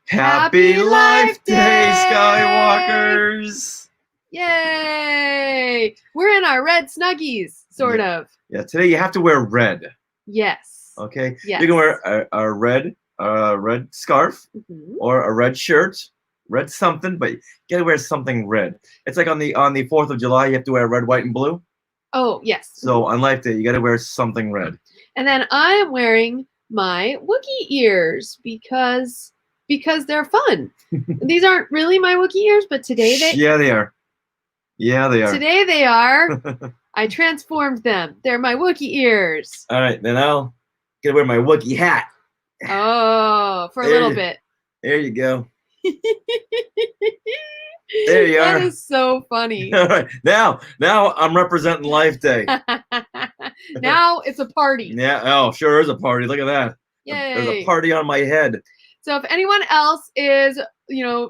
Happy Life Day, Skywalkers! Yay! We're in our red Snuggies, sort of. Yeah, today you have to wear red. Yes. Okay? Yes. You can wear a red scarf or a red shirt, red something, but you gotta wear something red. It's like on the 4th of July, you have to wear red, white, and blue. Oh, yes. So on Life Day, you gotta wear something red. And then I am wearing my Wookiee ears because they're fun. These aren't really my Wookiee ears, but today they... Yeah, they are. Yeah, they are. Today they are. I transformed them. They're my Wookiee ears. All right, then I'll get to wear my Wookiee hat. Oh, for a little bit. There you go. There you are. That is so funny. All right, now I'm representing Life Day. Now it's a party. Yeah. Oh, sure is a party. Look at that. Yay. There's a party on my head. So if anyone else is,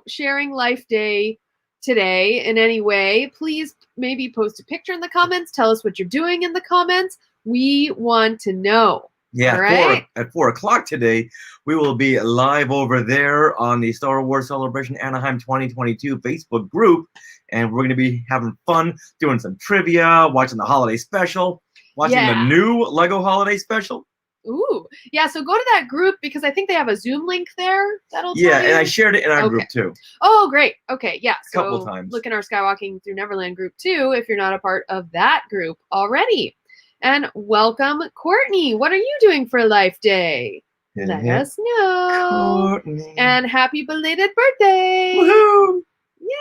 sharing Life Day today in any way, please maybe post a picture in the comments. Tell us what you're doing in the comments. We want to know. Yeah, right? at 4 o'clock today, we will be live over there on the Star Wars Celebration Anaheim 2022 Facebook group. And we're going to be having fun, doing some trivia, watching the holiday special, watching the new Lego holiday special. Ooh, yeah. So go to that group because I think they have a Zoom link there. That'll tell you. And I shared it in our group too. Oh, great. Okay, yeah. A couple times. Look in our Skywalking Through Neverland group too if you're not a part of that group already. And welcome, Courtney. What are you doing for Life Day? Let us know. Courtney. And happy belated birthday. Woohoo!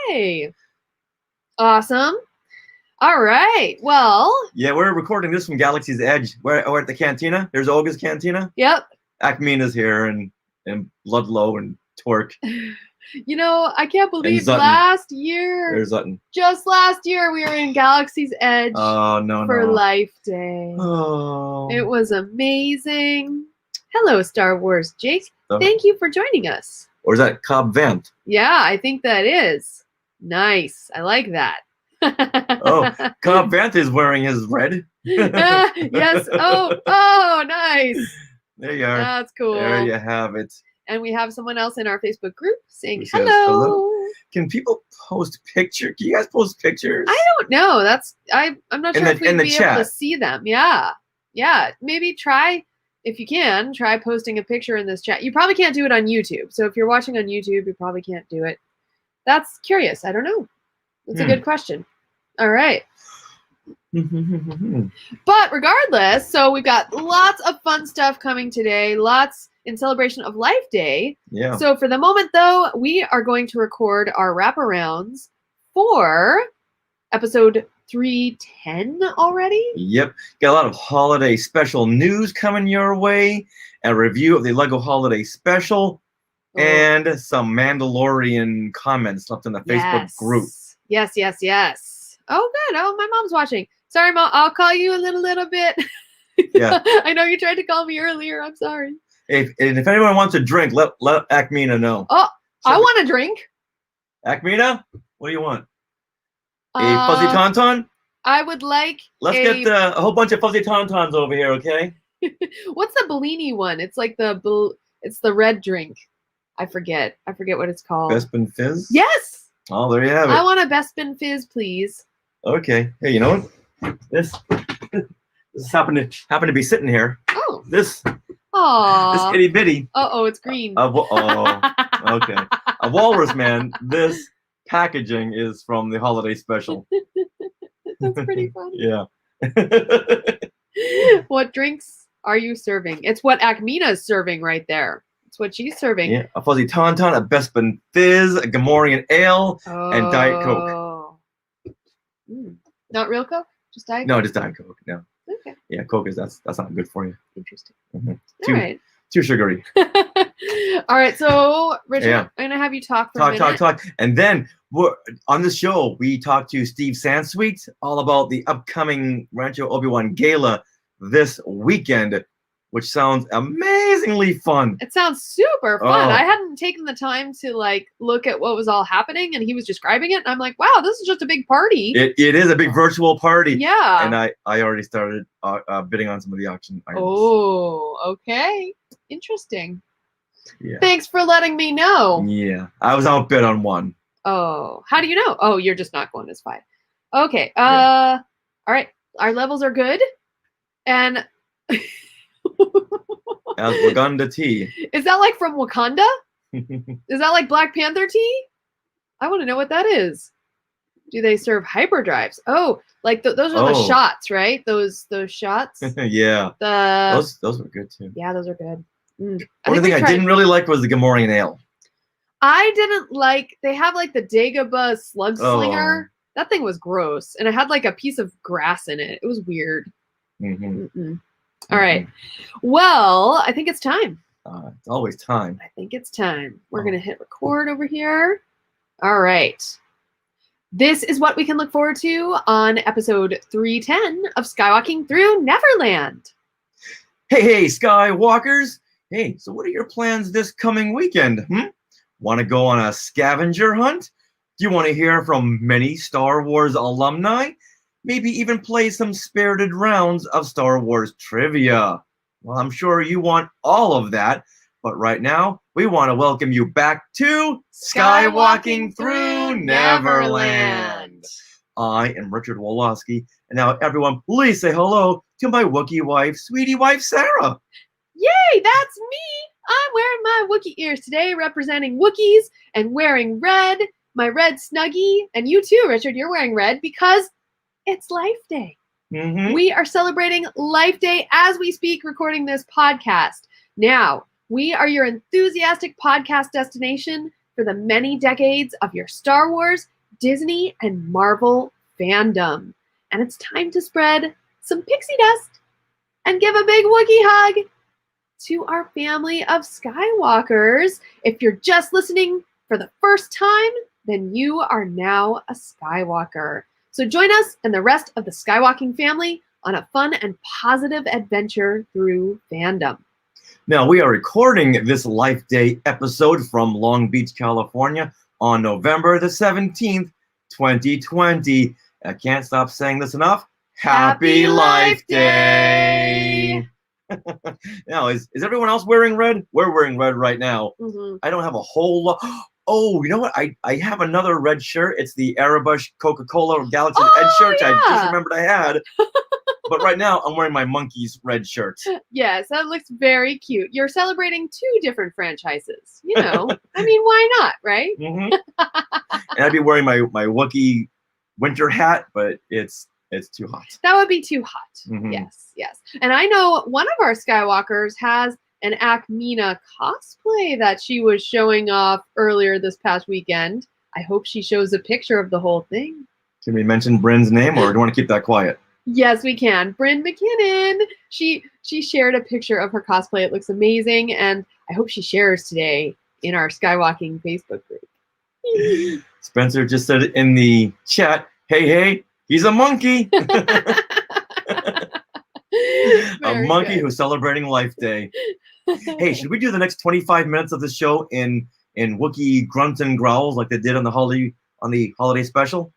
Yay. Awesome. All right. Well. Yeah, we're recording this from Galaxy's Edge. We're at the cantina. There's Olga's cantina. Yep. Akmina's here and Ludlow and Torque. I can't believe last year. There's Zutton. Just last year, we were in Galaxy's Edge. Oh, no. For Life Day. Oh. It was amazing. Hello, Star Wars Jake. Thank you for joining us. Or is that Cobb Vanth? Yeah, I think that is. Nice. I like that. Oh, Cobb Vanth is wearing his red. Yes. Oh, nice. There you are. That's cool. There you have it. And we have someone else in our Facebook group saying hello. Hello. Can people post pictures? Can you guys post pictures? I don't know. I'm not sure if we'd be chat. able to see them. Yeah. Yeah. Maybe try, if you can, try posting a picture in this chat. You probably can't do it on YouTube. So if you're watching on YouTube, you probably can't do it. That's curious. I don't know. That's a good question. All right. But regardless, so we've got lots of fun stuff coming today. Lots in celebration of Life Day. Yeah. So for the moment, though, we are going to record our wraparounds for episode 310 already. Yep. Got a lot of holiday special news coming your way. A review of the Lego Holiday Special. And some Mandalorian comments left in the Facebook group. Yes. Oh, good. Oh, my mom's watching. Sorry, Mom. I'll call you a little bit. Yeah. I know you tried to call me earlier. I'm sorry. If anyone wants a drink, let Akmina know. Oh, I want a drink. Akmina, what do you want? A fuzzy tauntaun? I would like. Let's get a whole bunch of fuzzy tauntauns over here, okay? What's the Bellini one? It's like it's the red drink. I forget what it's called. Bespin Fizz? Yes. Oh, there you have it. I want a Bespin Fizz, please. Okay. Hey, you know what? This happened to be sitting here. Oh. This Aww. itty bitty. It's green. Okay. A walrus man. This packaging is from the holiday special. That's pretty funny. Yeah. What drinks are you serving? It's what Akmina's serving right there. It's what she's serving. Yeah, a fuzzy tauntaun, a Bespin Fizz, a Gamorrean Ale, and Diet Coke. Not real Coke? Just Diet Coke? No, just Diet Coke. No. Okay. Yeah, Coke that's not good for you. Interesting. All right. Too sugary. All right, so Richard, I'm gonna have you talk for a minute. Talk. And then on this show, we talked to Steve Sansweet all about the upcoming Rancho Obi-Wan Gala this weekend, which sounds amazingly fun. It sounds super fun. I hadn't taken the time to look at what was all happening, and he was describing it, and I'm like, wow, this is just a big party. It is a big virtual party. Yeah. And I already started bidding on some of the auction items. Oh, okay. Interesting. Yeah. Thanks for letting me know. Yeah. I was outbid on one. Oh, how do you know? Oh, you're just not going as far. Okay. Yeah. All right. Our levels are good. And As Waganda tea. is that like from Wakanda? Is that like Black Panther tea? I want to know what that is. Do they serve hyperdrives? Oh, like those are the shots, right? Those shots. Yeah. Those were good too. Yeah, those are good. Only thing I didn't really like was the Gamorrean ale. I didn't like. They have like the Dagobah Slug Slinger. That thing was gross, and it had like a piece of grass in it. It was weird. All right. Well, I think it's time. It's always time. I think it's time. We're gonna hit record over here. All right. This is what we can look forward to on episode 310 of Skywalking Through Neverland. Hey, Skywalkers! Hey, so what are your plans this coming weekend? Want to go on a scavenger hunt? Do you want to hear from many Star Wars alumni? Maybe even play some spirited rounds of Star Wars trivia? Well, I'm sure you want all of that, but right now, we want to welcome you back to Skywalking Through Neverland. I am Richard Woloski, and now everyone, please say hello to my Wookiee wife, sweetie wife, Sarah. Yay, that's me! I'm wearing my Wookiee ears today, representing Wookiees, and wearing red, my red Snuggie, and you too, Richard, you're wearing red because it's Life Day. We are celebrating Life Day as we speak, recording this podcast. Now, we are your enthusiastic podcast destination for the many decades of your Star Wars, Disney, and Marvel fandom. And it's time to spread some pixie dust and give a big Wookiee hug to our family of Skywalkers. If you're just listening for the first time, then you are now a Skywalker. So join us and the rest of the Skywalking family on a fun and positive adventure through fandom. Now, we are recording this Life Day episode from Long Beach, California on November the 17th, 2020. I can't stop saying this enough. Happy Life Day! Now, is everyone else wearing red? We're wearing red right now. I don't have a whole lot. Oh, you know what? I have another red shirt. It's the Airbrush Coca-Cola Galaxy Edge shirt. Yeah. I just remembered I had. But right now, I'm wearing my Monkeys red shirt. Yes, that looks very cute. You're celebrating 2 different franchises. You know, I mean, why not, right? And I'd be wearing my Wookiee winter hat, but it's too hot. That would be too hot. Yes. And I know one of our Skywalkers has an Akmina cosplay that she was showing off earlier this past weekend. I hope she shows a picture of the whole thing. Can we mention Bryn's name, or do you want to keep that quiet? Yes, we can. Bryn McKinnon. She shared a picture of her cosplay. It looks amazing, and I hope she shares today in our Skywalking Facebook group. Spencer just said in the chat, hey, he's a monkey. A monkey good. Who's celebrating Life Day. Hey, should we do the next 25 minutes of the show in Wookiee grunts and growls like they did on the holiday special?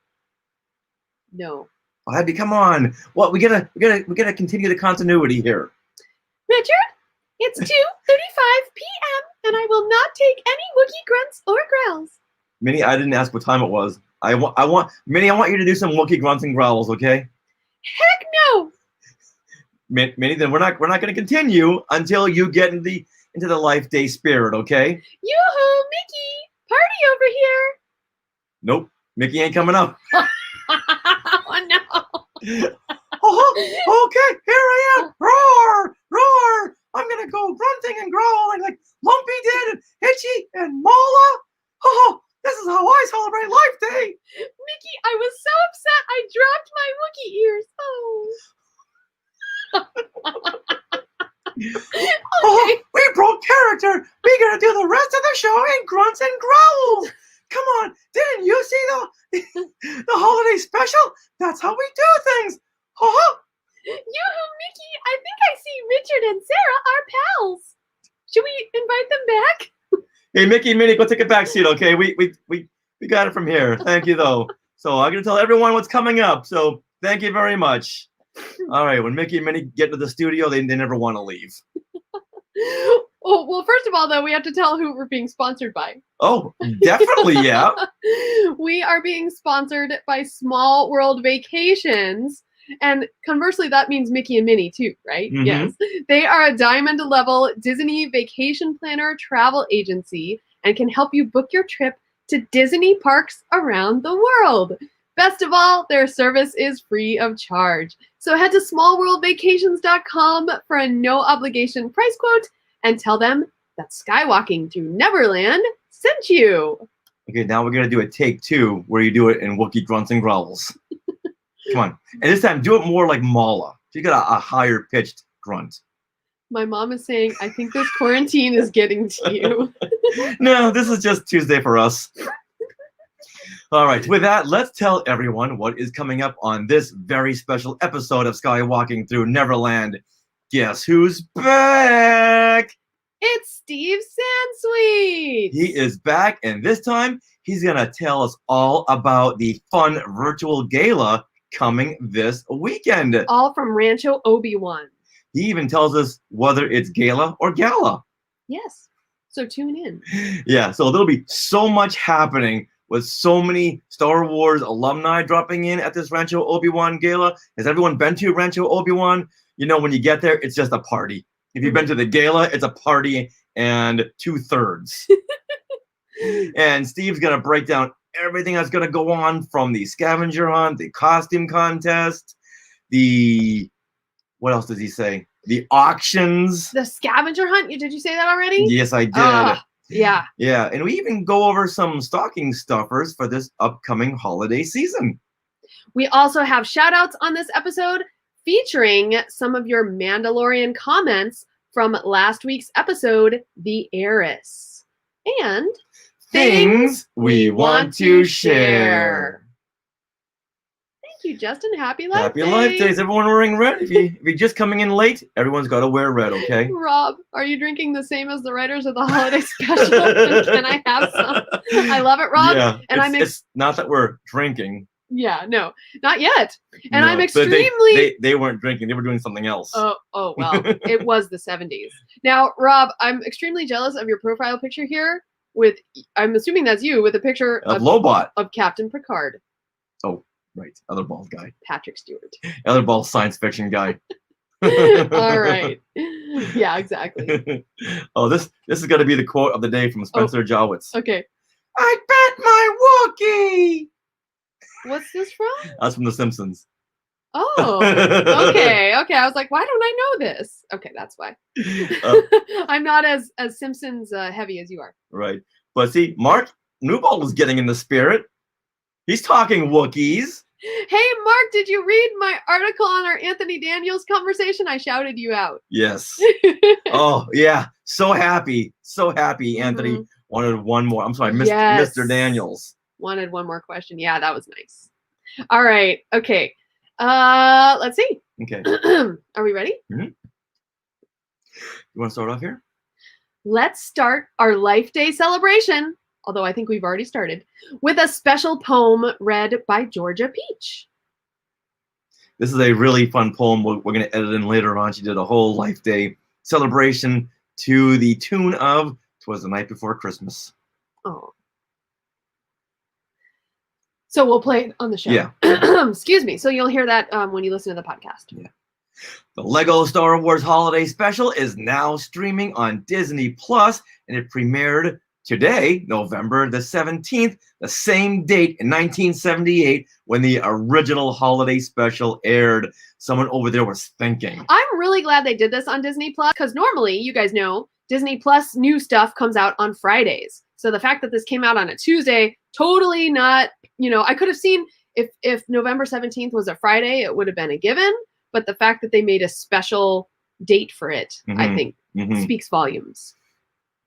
No. Abby, come on. What we gotta continue the continuity here. Richard, it's 2:35 p.m. and I will not take any Wookiee grunts or growls. Minnie, I didn't ask what time it was. Minnie, I want you to do some Wookiee grunts and growls, okay? Heck no. Minnie, then we're not gonna continue until you get into the Life Day spirit, okay? Yoo-hoo, Mickey! Party over here! Nope, Mickey ain't coming up. Oh no! Okay, here I am. Roar, roar! I'm gonna go grunting and growling like Lumpy did, and Hitchy and Mola. Oh, this is how I celebrate Life Day. Mickey, I was so upset I dropped my Wookiee ears. Oh. Okay. We broke character. We're gonna do the rest of the show in grunts and growls. Come on, didn't you see the holiday special? That's how we do things. Yoo-hoo, Mickey, I think I see Richard and Sarah are pals. Should we invite them back? Hey, Mickey, Minnie, go take a back seat, okay? We got it from here. Thank you, though. So I'm gonna tell everyone what's coming up. So thank you very much. All right, when Mickey and Minnie get to the studio, they never want to leave. Oh, well, first of all, though, we have to tell who we're being sponsored by. Oh, definitely, yeah. We are being sponsored by Small World Vacations. And conversely, that means Mickey and Minnie too, right? Mhm. Yes. They are a diamond level Disney vacation planner travel agency and can help you book your trip to Disney parks around the world. Best of all, their service is free of charge. So head to smallworldvacations.com for a no obligation price quote and tell them that Skywalking Through Neverland sent you. Okay, now we're gonna do a take 2 where you do it in Wookiee grunts and growls. Come on, and this time do it more like Mala. You got a higher pitched grunt. My mom is saying, I think this quarantine is getting to you. No, this is just Tuesday for us. All right, with that, let's tell everyone what is coming up on this very special episode of Skywalking Through Neverland. Guess who's back? It's Steve Sansweet. He is back, and this time he's gonna tell us all about the fun virtual gala coming this weekend. All from Rancho Obi-Wan. He even tells us whether it's gala or gala. Yes, so tune in. Yeah, so there'll be so much happening with so many Star Wars alumni dropping in at this Rancho Obi-Wan gala. Has everyone been to Rancho Obi-Wan? You know, when you get there, it's just a party. If you've been to the gala, it's a party and 2/3. And Steve's gonna break down everything that's gonna go on, from the scavenger hunt, the costume contest, what else does he say? The auctions. The scavenger hunt? Did you say that already? Yes, I did. Yeah. Yeah, and we even go over some stocking stuffers for this upcoming holiday season. We also have shout outs on this episode featuring some of your Mandalorian comments from last week's episode, The Heiress. And Things we want to share. Thank you, Justin. Happy Life Happy Day. Life Days. Everyone wearing red. If you're just coming in late, everyone's got to wear red, okay? Rob, are you drinking the same as the writers of the holiday special? And can I have some? I love it, Rob. Yeah, and it's not that we're drinking. Yeah, no, not yet. And No, I'm but extremely. They weren't drinking. They were doing something else. Oh, well, it was the 70s. Now, Rob, I'm extremely jealous of your profile picture here with, I'm assuming that's you, with a picture Of Lobot. of Captain Picard. Oh, right. Other bald guy. Patrick Stewart. Other bald science fiction guy. All right. Yeah, exactly. Oh, this is going to be the quote of the day from Spencer Jowitz. Okay. I bet my Wookiee. What's this from? That's from The Simpsons. Oh, okay. I was like, why don't I know this? Okay, that's why. I'm not as Simpsons heavy as you are. Right. But see, Mark Newbold was getting in the spirit. He's talking Wookiees. Hey, Mark, did you read my article on our Anthony Daniels conversation? I shouted you out. Yes. Oh, yeah. So happy. So happy. Anthony wanted one more. I'm sorry, Mr. Daniels. Wanted one more question. Yeah, that was nice. All right. Okay. Let's see. Okay. Are we ready? Mm-hmm. You want to start off here? Let's start our Life Day celebration, although I think we've already started, with a special poem read by Georgia Peach. This is a really fun poem we're going to edit in later on. She did a whole Life Day celebration to the tune of "'Twas the Night Before Christmas." Oh. So we'll play it on the show. Yeah. Excuse me. So you'll hear that when you listen to the podcast. Yeah. The Lego Star Wars Holiday Special is now streaming on Disney Plus, and it premiered today, November the 17th, the same date in 1978 when the original holiday special aired. Someone over there was thinking. I'm really glad they did this on Disney Plus, because normally, you guys know, Disney Plus new stuff comes out on Fridays. So the fact that this came out on a Tuesday, totally not, I could have seen if November 17th was a Friday, it would have been a given. But the fact that they made a special date for it, I think, speaks volumes.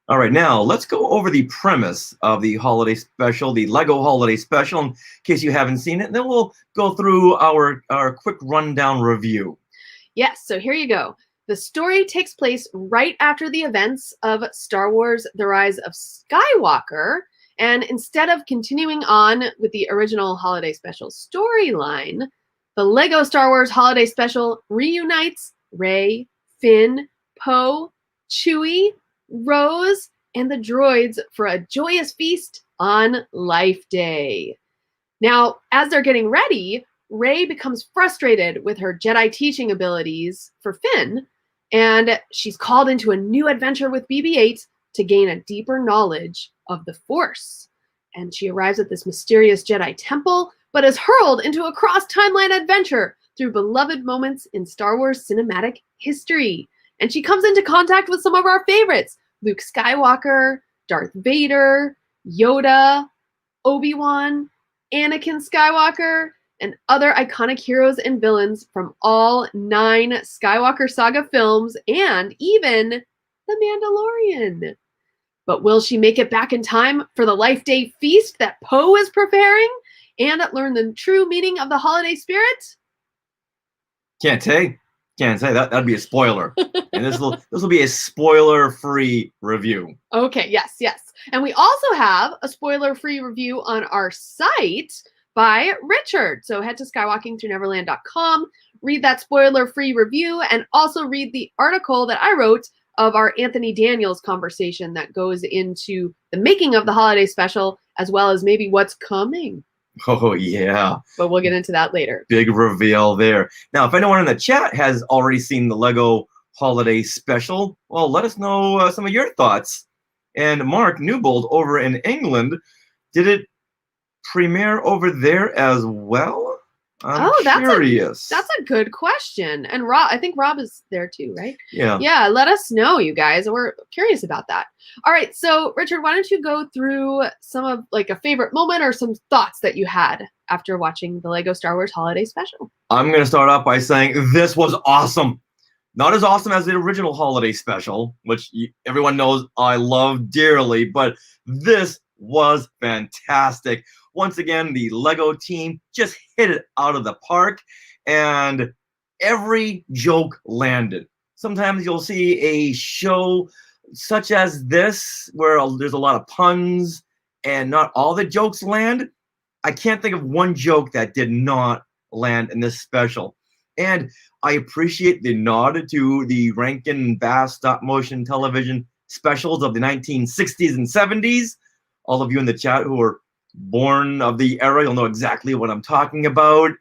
All right, now let's go over the premise of the holiday special, the Lego holiday special, in case you haven't seen it. And then we'll go through our quick rundown review. Yes, so here you go. The story takes place right after the events of Star Wars: The Rise of Skywalker. And instead of continuing on with the original holiday special storyline, the Lego Star Wars Holiday Special reunites Rey, Finn, Poe, Chewie, Rose and the droids for a joyous feast on Life Day. Now, as they're getting ready, Rey becomes frustrated with her Jedi teaching abilities for Finn, and she's called into a new adventure with BB-8 to gain a deeper knowledge of the Force. And she arrives at this mysterious Jedi temple, but is hurled into a cross-timeline adventure through beloved moments in Star Wars cinematic history. And she comes into contact with some of our favorites: Luke Skywalker, Darth Vader, Yoda, Obi-Wan, Anakin Skywalker, and other iconic heroes and villains from all 9 Skywalker Saga films, and even The Mandalorian. But will she make it back in time for the Life Day feast that Poe is preparing and learn the true meaning of the holiday spirit? Can't say that'd be a spoiler. And this will be a spoiler-free review. Okay, yes. And we also have a spoiler-free review on our site by Richard. So head to skywalkingthroughneverland.com, read that spoiler-free review, and also read the article that I wrote of our Anthony Daniels conversation that goes into the making of the holiday special, as well as maybe what's coming. Oh, yeah. But we'll get into that later. Big reveal there. Now, if anyone in the chat has already seen the Lego holiday special, well, let us know some of your thoughts. And Mark Newbold over in England, did it premiere over there as well? I'm curious. That's a good question. And Rob, I think Rob is there too, right? Yeah. Yeah, let us know, you guys. We're curious about that. All right, so Richard, why don't you go through some of like a favorite moment or some thoughts that you had after watching the Lego Star Wars Holiday Special? I'm going to start off by saying this was awesome. Not as awesome as the original holiday special, which everyone knows I love dearly, but this was fantastic. Once again, the Lego team just hit it out of the park, and every joke landed. Sometimes you'll see a show such as this where there's a lot of puns and not all the jokes land. I can't think of one joke that did not land in this special. And I appreciate the nod to the Rankin Bass stop motion television specials of the 1960s and 70s. All of you in the chat who are born of the era, you'll know exactly what I'm talking about.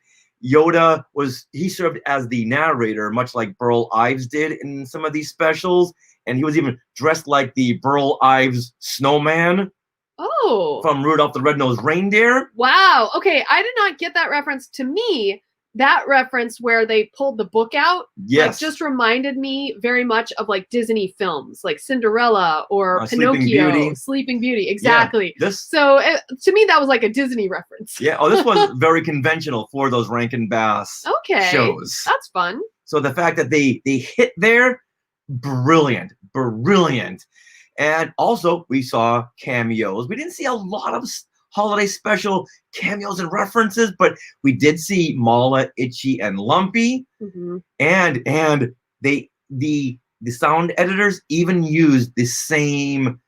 Yoda he served as the narrator, much like Burl Ives did in some of these specials. And he was even dressed like the Burl Ives snowman. Oh. From Rudolph the Red-Nosed Reindeer. Wow. Okay, I did not get that reference. To me, that reference where they pulled the book out, yes, just reminded me very much of like Disney films, like Cinderella or Pinocchio, Sleeping Beauty. Exactly. Yeah, so to me, that was like a Disney reference. Yeah. Oh, this was very conventional for those Rankin Bass shows. That's fun. So the fact that they hit there, brilliant. And also, we saw cameos. We didn't see a lot of holiday special cameos and references, but we did see Mala, Itchy, and Lumpy. Mm-hmm. And the sound editors even used the same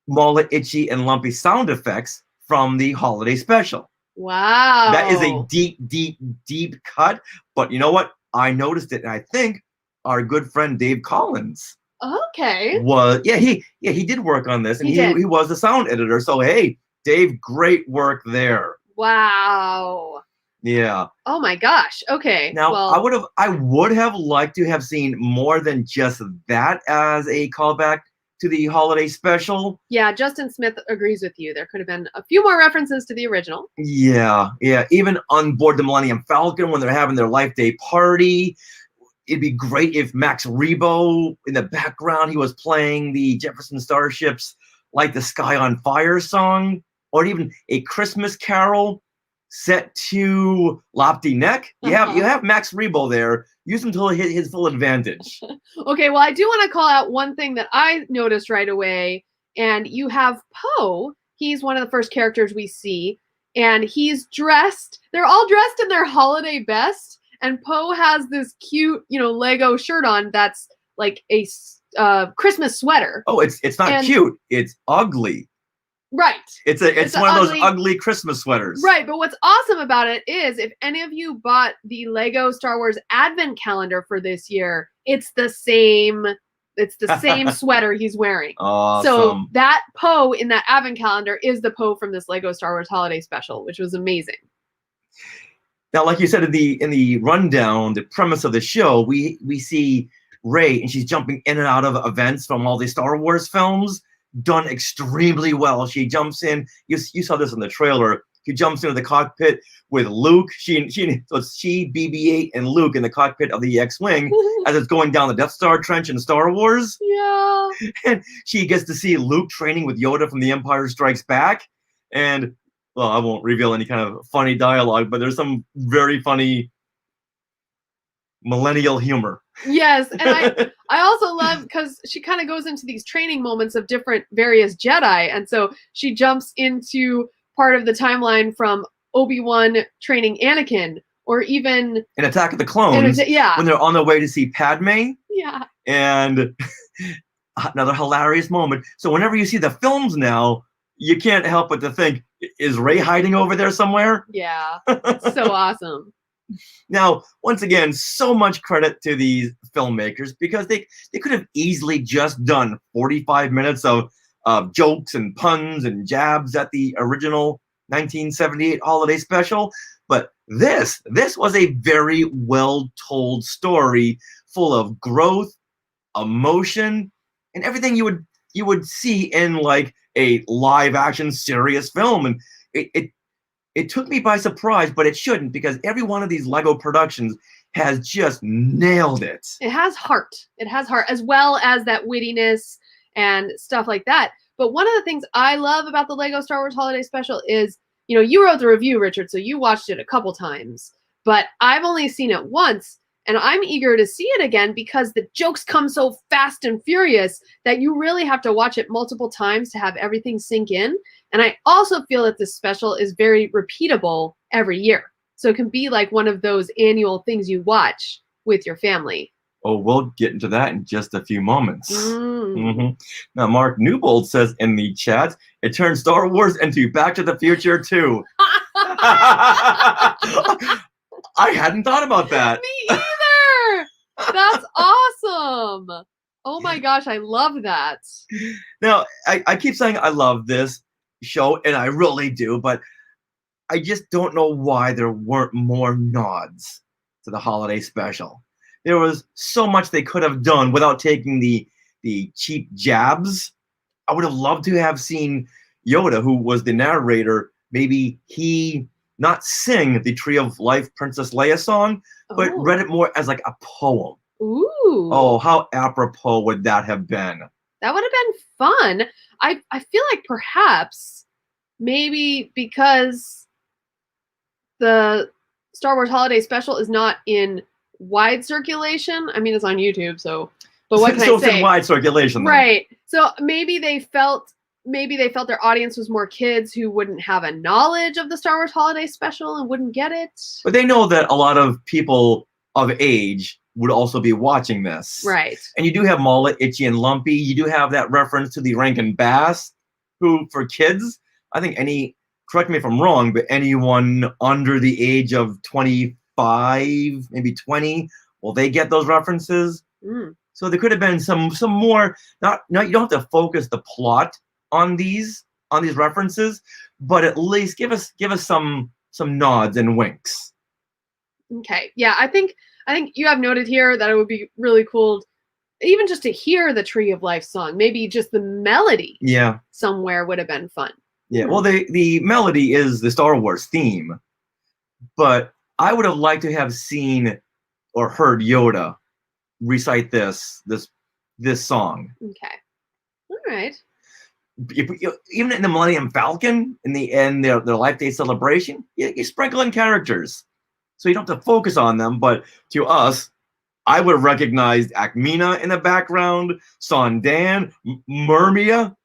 Mala, Itchy, and Lumpy sound effects from the holiday special. Wow. That is a deep cut. But you know what? I noticed it, and I think our good friend Dave Collins he did work on this, and he was the sound editor. So hey, Dave, great work there. Wow. Yeah. Oh my gosh. Okay. Now, I would have liked to have seen more than just that as a callback to the holiday special. Yeah, Justin Smith agrees with you. There could have been a few more references to the original. Yeah. Even on board the Millennium Falcon when they're having their Life Day party, it'd be great if Max Rebo, in the background, he was playing the Jefferson Starship's Light the Sky on Fire song, or even a Christmas carol set to Lopty Neck. You have Max Rebo there. Use him to his full advantage. Okay, well, I do want to call out one thing that I noticed right away. And you have Poe. He's one of the first characters we see. And he's dressed. They're all dressed in their holiday best. And Poe has this cute, Lego shirt on that's like a Christmas sweater. Oh, it's not cute. It's ugly. Right. It's one of those ugly Christmas sweaters. Right, but what's awesome about it is if any of you bought the Lego Star Wars Advent calendar for this year, it's the same It's the same sweater he's wearing. Awesome. So that Poe in that advent calendar is the Poe from this Lego Star Wars Holiday Special, which was amazing. Now, like you said in the rundown, the premise of the show, we see Rey, and she's jumping in and out of events from all the Star Wars films, done extremely well. She jumps in. You saw this in the trailer. She jumps into the cockpit with Luke. So it's she, BB-8, and Luke in the cockpit of the X-wing as it's going down the Death Star trench in Star Wars. Yeah. And she gets to see Luke training with Yoda from The Empire Strikes Back, and well, I won't reveal any kind of funny dialogue, but there's some very funny millennial humor. Yes, and I also love because she kind of goes into these training moments of different various Jedi, and so she jumps into part of the timeline from Obi-Wan training Anakin, or even in Attack of the Clones, yeah, when they're on their way to see Padme. Yeah. And another hilarious moment. So whenever you see the films now, you can't help but to think, is Rey hiding over there somewhere? Yeah, it's so awesome. Now, once again, so much credit to these filmmakers, because they could have easily just done 45 minutes of jokes and puns and jabs at the original 1978 holiday special. But this was a very well-told story full of growth, emotion, and everything you would see in like a live-action serious film. And it took me by surprise, but it shouldn't, because every one of these Lego productions has just nailed it. It has heart. It has heart, as well as that wittiness and stuff like that. But one of the things I love about the Lego Star Wars Holiday Special is, you know, you wrote the review, Richard, so you watched it a couple times, but I've only seen it once, and I'm eager to see it again because the jokes come so fast and furious that you really have to watch it multiple times to have everything sink in. And I also feel that this special is very repeatable every year. So it can be like one of those annual things you watch with your family. Oh, we'll get into that in just a few moments. Now, Mark Newbold says in the chat, it turned Star Wars into Back to the Future too. I hadn't thought about that. Me either. That's awesome. Oh my gosh, I love that. Now, I keep saying I love this show, and I really do, but I just don't know why there weren't more nods to the holiday special. There was so much they could have done without taking the cheap jabs. I would have loved to have seen Yoda, who was the narrator, maybe he not sing the Tree of Life Princess Leia song, but read it more as like a poem. Ooh. Oh, how apropos would that have been? That would have been fun. I feel like perhaps maybe because the Star Wars Holiday Special is not in wide circulation. I mean, it's on YouTube, so but what can I say? It's in wide circulation, then. Right. So maybe they felt their audience was more kids who wouldn't have a knowledge of the Star Wars Holiday Special and wouldn't get it. But they know that a lot of people of age would also be watching this. Right. And you do have Mala, Itchy, and Lumpy. You do have that reference to the Rankin Bass, who, for kids, I think correct me if I'm wrong, but anyone under the age of 25, maybe 20, will they get those references? So there could have been some more, not you don't have to focus the plot on these references, but at least give us some nods and winks. Okay. Yeah, I think you have noted here that it would be really cool even just to hear the Tree of Life song. Maybe just the melody. Yeah. Somewhere would have been fun. Yeah. Well, the melody is the Star Wars theme, but I would have liked to have seen or heard Yoda recite this song. Okay. All right. Even in the Millennium Falcon, in the end, their Life Day celebration, you sprinkle in characters, so you don't have to focus on them. But to us, I would have recognized Akmina in the background, Sondan, Murmia,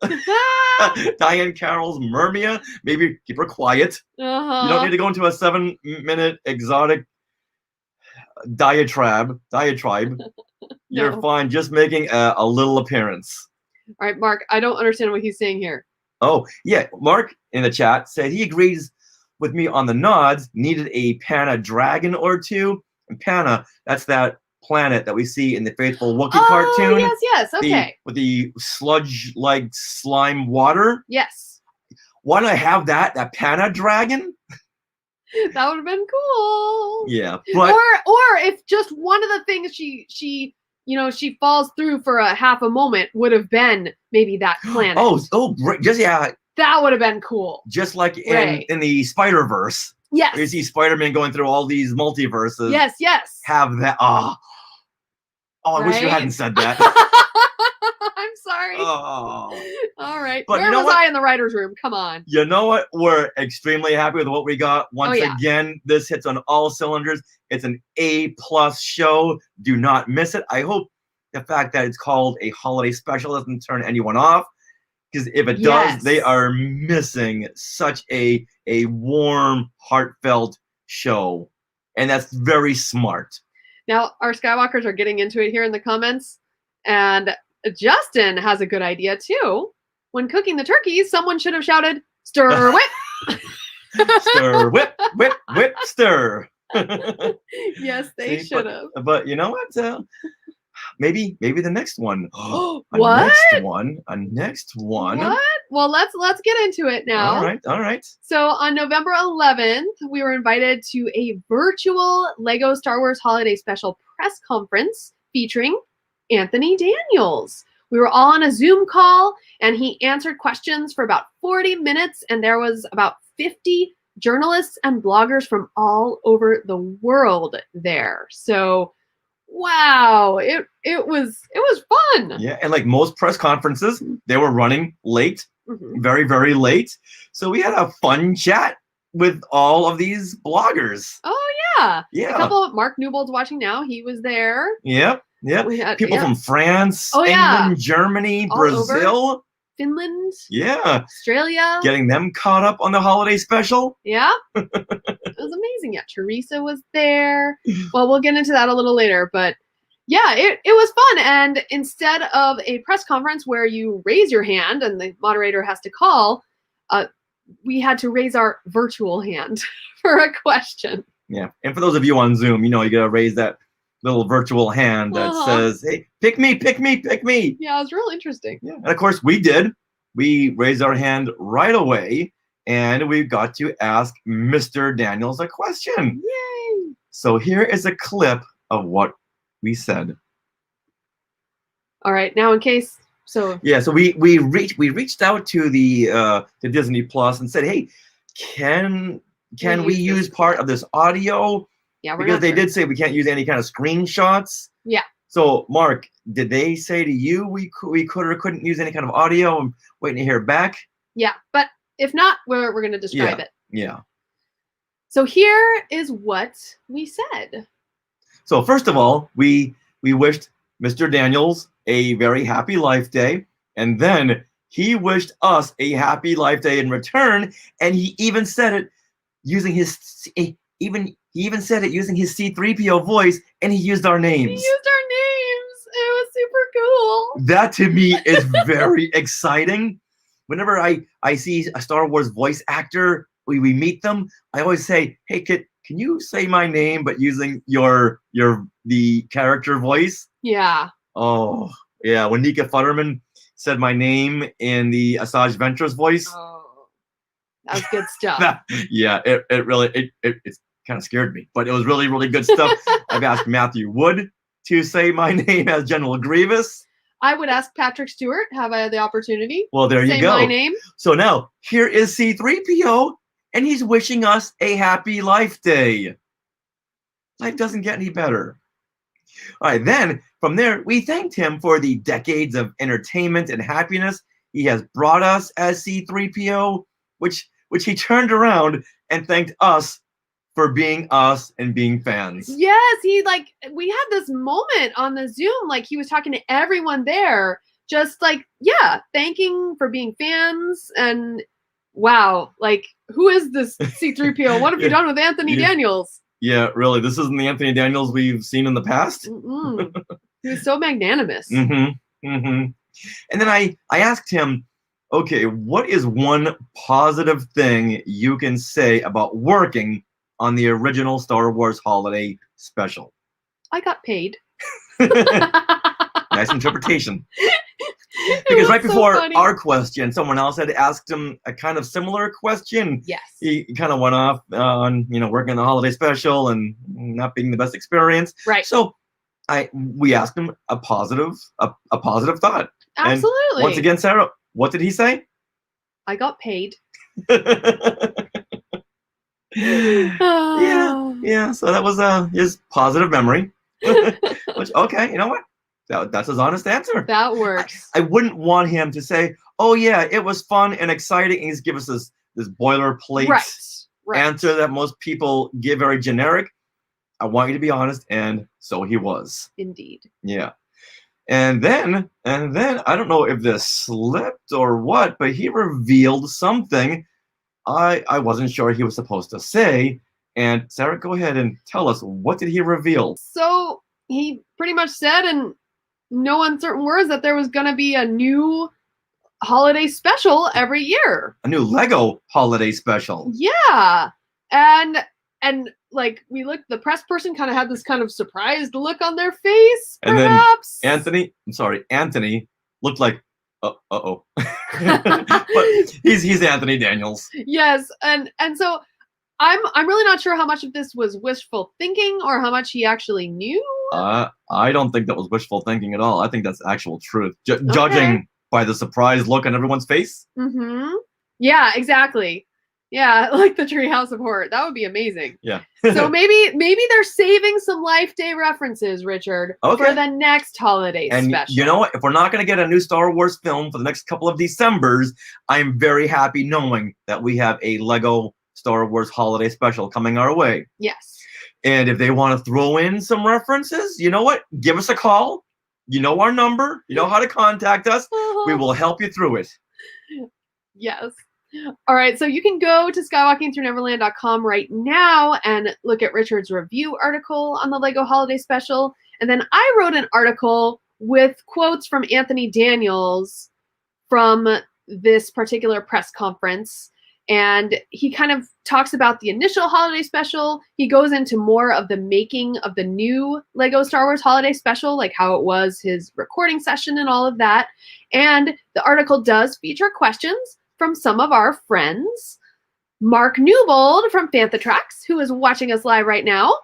Diane Carroll's Murmia. Maybe keep her quiet. You don't need to go into a 7-minute exotic diatribe. You're fine just making a little appearance. All right, Mark, I don't understand what he's saying here. Oh, yeah. Mark in the chat said he agrees with me on the nods, needed a Panna dragon or two. And Panna, that's that planet that we see in the Faithful Wookiee Oh, cartoon. yes, okay. With the sludge-like slime water. Yes. Why don't I have that Pana dragon? That would have been cool. Yeah, but or if just one of the things she falls through for a half a moment would have been maybe that planet. Just yeah. That would have been cool. Just like in the Spider-Verse. Yes. Where you see Spider-Man going through all these multiverses. Yes. Have that. I wish you hadn't said that. I'm sorry. Oh. All right. But Where was I in the writer's room? Come on. You know what? We're extremely happy with what we got. Once again, this hits on all cylinders. It's an A+ show. Do not miss it. I hope the fact that it's called a holiday special doesn't turn anyone off. Because if it does, they are missing such a warm, heartfelt show. And that's very smart. Now, our Skywalkers are getting into it here in the comments. And Justin has a good idea, too. When cooking the turkeys, someone should have shouted, "Stir, whip!" Stir, whip, whip, whip, stir. Yes, they should have. But you know what? Maybe the next one. What? A next one. What? Well, let's get into it now. All right. So on November 11th, we were invited to a virtual Lego Star Wars Holiday Special press conference featuring Anthony Daniels. We were all on a Zoom call, and he answered questions for about 40 minutes, and there was about 50 journalists and bloggers from all over the world there. So wow, it was fun. Yeah, and like most press conferences, they were running late, very, very late. So we had a fun chat with all of these bloggers. Oh yeah. Yeah. A couple of Mark Newbold's watching now. He was there. Yep. We had people from France, England, Germany, all Brazil. Over. Finland. Yeah. Australia. Getting them caught up on the holiday special. Yeah. It was amazing. Yeah, Teresa was there. Well, we'll get into that a little later, but yeah, it was fun. And instead of a press conference where you raise your hand and the moderator has to call, we had to raise our virtual hand for a question. Yeah. And for those of you on Zoom, you got to raise that little virtual hand that says, "Hey, pick me, pick me, pick me." Yeah, it was real interesting. Yeah. And of course we did. We raised our hand right away, and we got to ask Mr. Daniels a question. Yay! So here is a clip of what we said. All right, now in case so we reached out to the Disney Plus and said, "Hey, can we use part of this audio?" Yeah, because they did say we can't use any kind of screenshots. Yeah. So, Mark, did they say to you we could or couldn't use any kind of audio? I'm waiting to hear back. Yeah, but if not, we're going to describe it. Yeah. So here is what we said. So first of all, we wished Mr. Daniels a very happy Life Day, and then he wished us a happy Life Day in return, and he even said it using his He even said it using his C-3PO voice, and he used our names. He used our names. It was super cool. That to me is very exciting. Whenever I see a Star Wars voice actor, we meet them, I always say, "Hey, can you say my name, but using the character voice?" Yeah. Oh, yeah. When Nika Futterman said my name in the Asajj Ventress voice. Oh, that was good stuff. It really it's kind of scared me, but it was really, really good stuff. I've asked Matthew Wood to say my name as General Grievous. I would ask Patrick Stewart, have I had the opportunity? Well, there you go. Say my name. So now, here is C-3PO, and he's wishing us a happy Life Day. Life doesn't get any better. All right, then, from there, we thanked him for the decades of entertainment and happiness he has brought us as C-3PO, which he turned around and thanked us for being us and being fans. Yes, we had this moment on the Zoom, he was talking to everyone there, just thanking for being fans, and wow, who is this C-3PO? What have you done with Anthony Daniels? Yeah, really, this isn't the Anthony Daniels we've seen in the past. He was so magnanimous. And then I asked him, okay, what is one positive thing you can say about working on the original Star Wars Holiday Special? I got paid. Nice interpretation. It Because was right so before funny. our question, someone else had asked him a kind of similar question. Yes. He kind of went off on, working on the holiday special and not being the best experience. Right. So we asked him a positive thought. Absolutely. And once again, Sarah, what did he say? I got paid. Yeah. So that was his positive memory. Which, okay, you know what? That's his honest answer. That works. I wouldn't want him to say, "Oh yeah, it was fun and exciting," and he's give us this boilerplate right. answer that most people give very generic. I want you to be honest, and so he was. Indeed. Yeah. And then I don't know if this slipped or what, but he revealed something I wasn't sure he was supposed to say. And Sarah, go ahead and tell us, what did he reveal? So he pretty much said in no uncertain words that there was going to be a new holiday special every year. A new Lego holiday special. Yeah. And like we looked, the press person kind of had this kind of surprised look on their face, and perhaps. then Anthony looked like, uh-oh. But he's Anthony Daniels. Yes, and so I'm really not sure how much of this was wishful thinking or how much he actually knew. I don't think that was wishful thinking at all. I think that's actual truth. Judging by the surprised look on everyone's face. Mm-hmm. Yeah, exactly. Yeah, like the Treehouse of Horror. That would be amazing. Yeah. So maybe they're saving some Life Day references, Richard, for the next holiday special. You know what? If we're not going to get a new Star Wars film for the next couple of Decembers, I'm very happy knowing that we have a Lego Star Wars holiday special coming our way. Yes. And if they want to throw in some references, you know what? Give us a call. You know our number. You know how to contact us. We will help you through it. Yes. All right, so you can go to skywalkingthroughneverland.com right now and look at Richard's review article on the Lego Holiday Special. And then I wrote an article with quotes from Anthony Daniels from this particular press conference. And he kind of talks about the initial holiday special. He goes into more of the making of the new Lego Star Wars holiday special, like how it was his recording session and all of that. And the article does feature questions from some of our friends. Mark Newbold from Fantha Tracks, who is watching us live right now.